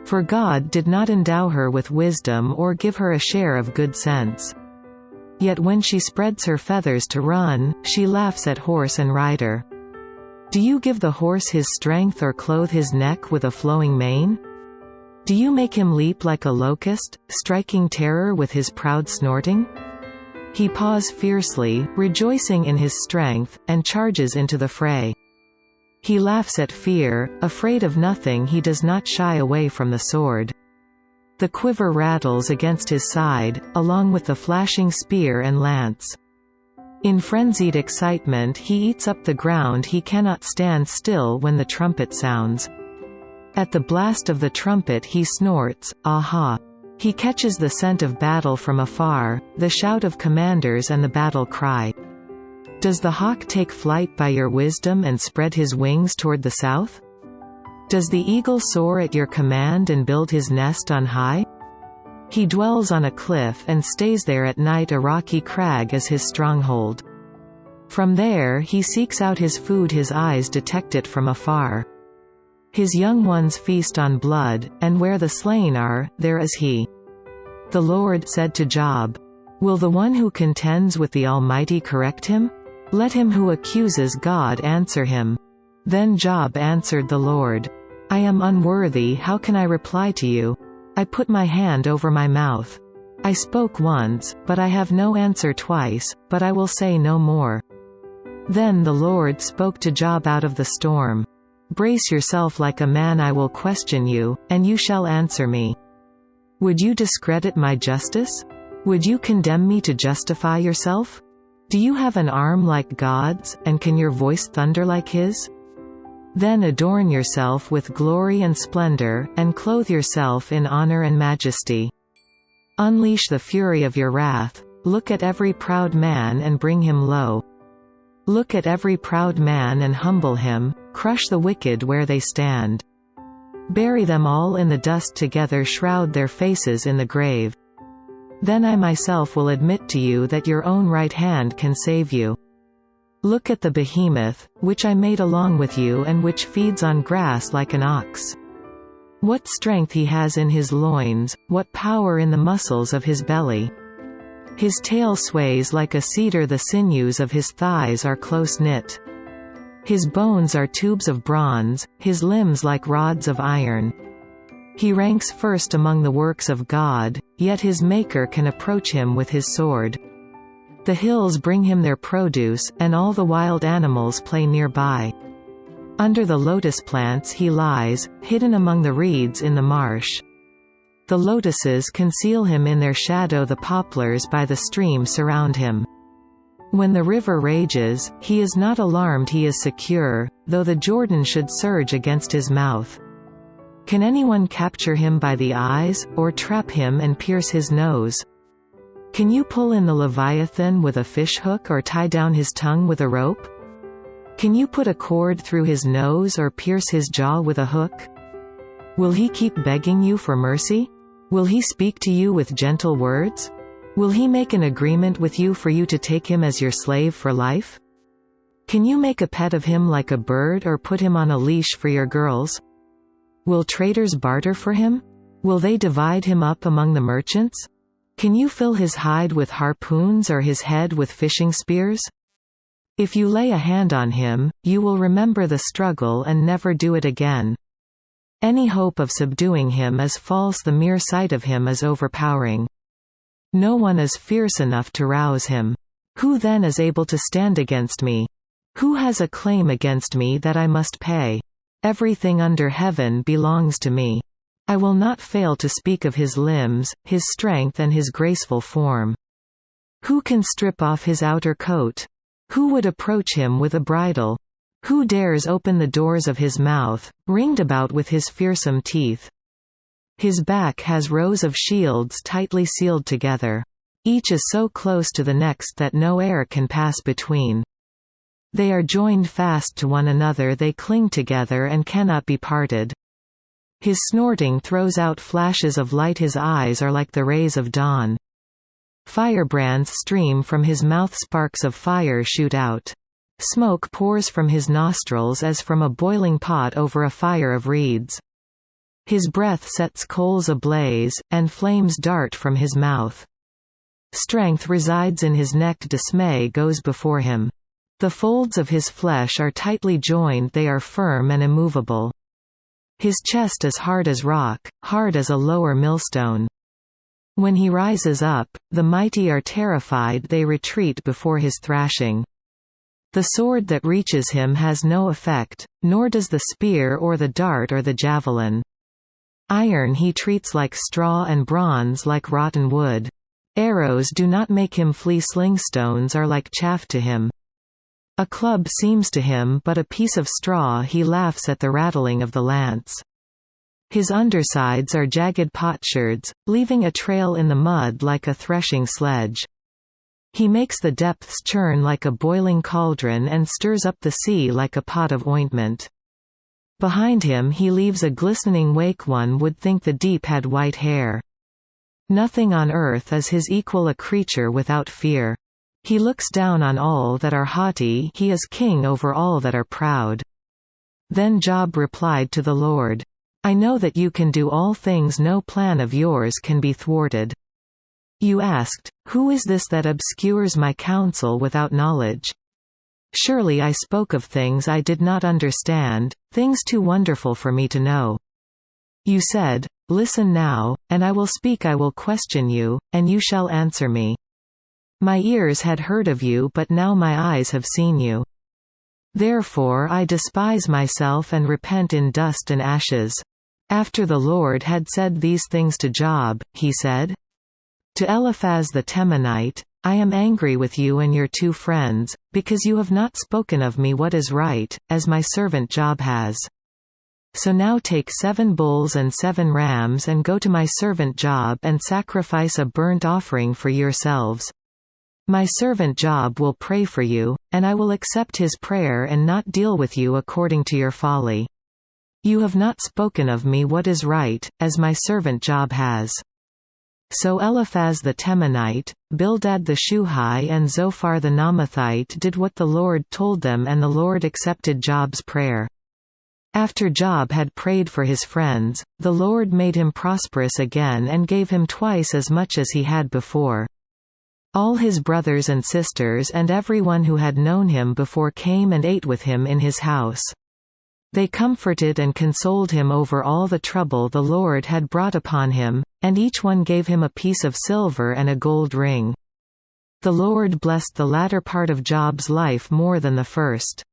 For God did not endow her with wisdom or give her a share of good sense. Yet when she spreads her feathers to run, she laughs at horse and rider. Do you give the horse his strength or clothe his neck with a flowing mane? Do you make him leap like a locust, striking terror with his proud snorting? He paws fiercely, rejoicing in his strength, and charges into the fray. He laughs at fear, afraid of nothing, he does not shy away from the sword. The quiver rattles against his side, along with the flashing spear and lance. In frenzied excitement he eats up the ground, he cannot stand still when the trumpet sounds. At the blast of the trumpet he snorts, aha! He catches the scent of battle from afar, the shout of commanders and the battle cry. Does the hawk take flight by your wisdom and spread his wings toward the south? Does the eagle soar at your command and build his nest on high? He dwells on a cliff and stays there at night, a rocky crag is his stronghold. From there he seeks out his food, his eyes detect it from afar. His young ones feast on blood, and where the slain are, there is he. The Lord said to Job, "Will the one who contends with the Almighty correct him? Let him who accuses God answer him." Then Job answered the Lord, I am unworthy, how can I reply to you? I put my hand over my mouth. I spoke once, but I have no answer twice, but I will say no more. Then the Lord spoke to Job out of the storm. Brace yourself like a man, I will question you, and you shall answer me. Would you discredit my justice? Would you condemn me to justify yourself? Do you have an arm like God's, and can your voice thunder like His? Then adorn yourself with glory and splendor, and clothe yourself in honor and majesty. Unleash the fury of your wrath. Look at every proud man and bring him low. Look at every proud man and humble him, crush the wicked where they stand. Bury them all in the dust together, shroud their faces in the grave. Then I myself will admit to you that your own right hand can save you. Look at the behemoth, which I made along with you and which feeds on grass like an ox. What strength he has in his loins, what power in the muscles of his belly. His tail sways like a cedar, the sinews of his thighs are close-knit. His bones are tubes of bronze, his limbs like rods of iron. He ranks first among the works of God, yet his Maker can approach him with his sword. The hills bring him their produce, and all the wild animals play nearby. Under the lotus plants he lies, hidden among the reeds in the marsh. The lotuses conceal him in their shadow, the poplars by the stream surround him. When the river rages, he is not alarmed, he is secure, though the Jordan should surge against his mouth. Can anyone capture him by the eyes, or trap him and pierce his nose? Can you pull in the Leviathan with a fishhook or tie down his tongue with a rope? Can you put a cord through his nose or pierce his jaw with a hook? Will he keep begging you for mercy? Will he speak to you with gentle words? Will he make an agreement with you for you to take him as your slave for life? Can you make a pet of him like a bird or put him on a leash for your girls? Will traders barter for him? Will they divide him up among the merchants? Can you fill his hide with harpoons or his head with fishing spears? If you lay a hand on him, you will remember the struggle and never do it again. Any hope of subduing him is false, the mere sight of him is overpowering. No one is fierce enough to rouse him. Who then is able to stand against me? Who has a claim against me that I must pay? Everything under heaven belongs to me. I will not fail to speak of his limbs, his strength and his graceful form. Who can strip off his outer coat? Who would approach him with a bridle? Who dares open the doors of his mouth, ringed about with his fearsome teeth? His back has rows of shields tightly sealed together. Each is so close to the next that no air can pass between. They are joined fast to one another, they cling together and cannot be parted. His snorting throws out flashes of light, his eyes are like the rays of dawn. Firebrands stream from his mouth, sparks of fire shoot out. Smoke pours from his nostrils as from a boiling pot over a fire of reeds. His breath sets coals ablaze, and flames dart from his mouth. Strength resides in his neck, dismay goes before him. The folds of his flesh are tightly joined, they are firm and immovable. His chest is hard as rock, hard as a lower millstone. When he rises up, the mighty are terrified, they retreat before his thrashing. The sword that reaches him has no effect, nor does the spear or the dart or the javelin. Iron he treats like straw and bronze like rotten wood. Arrows do not make him flee, slingstones are like chaff to him. A club seems to him but a piece of straw, he laughs at the rattling of the lance. His undersides are jagged potsherds, leaving a trail in the mud like a threshing sledge. He makes the depths churn like a boiling cauldron and stirs up the sea like a pot of ointment. Behind him he leaves a glistening wake, one would think the deep had white hair. Nothing on earth is his equal, a creature without fear. He looks down on all that are haughty, he is king over all that are proud. Then Job replied to the Lord, I know that you can do all things, no plan of yours can be thwarted. You asked, who is this that obscures my counsel without knowledge? Surely I spoke of things I did not understand, things too wonderful for me to know. You said, Listen now, and I will speak, I will question you, and you shall answer me. My ears had heard of you, but now my eyes have seen you. Therefore I despise myself and repent in dust and ashes. After the Lord had said these things to Job, he said to Eliphaz the Temanite, I am angry with you and your 2 friends, because you have not spoken of me what is right, as my servant Job has. So now take 7 bulls and 7 rams and go to my servant Job and sacrifice a burnt offering for yourselves. My servant Job will pray for you, and I will accept his prayer and not deal with you according to your folly. You have not spoken of me what is right, as my servant Job has. So Eliphaz the Temanite, Bildad the Shuhite and Zophar the Naamathite did what the Lord told them, and the Lord accepted Job's prayer. After Job had prayed for his friends, the Lord made him prosperous again and gave him twice as much as he had before. All his brothers and sisters and everyone who had known him before came and ate with him in his house. They comforted and consoled him over all the trouble the Lord had brought upon him, and each one gave him a piece of silver and a gold ring. The Lord blessed the latter part of Job's life more than the first.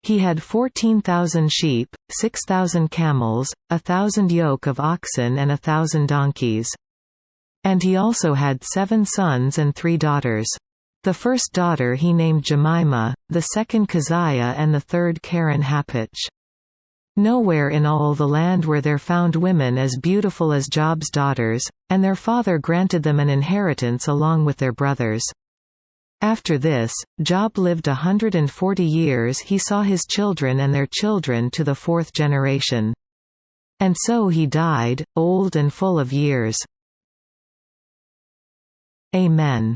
He had 14,000 sheep, 6,000 camels, 1,000 yoke of oxen and 1,000 donkeys. And he also had 7 sons and 3 daughters. The first daughter he named Jemimah, the second Keziah and the third Karen Happuch. Nowhere in all the land were there found women as beautiful as Job's daughters, and their father granted them an inheritance along with their brothers. After this, Job lived 140 years. He saw his children and their children to the 4th generation. And so he died, old and full of years. Amen.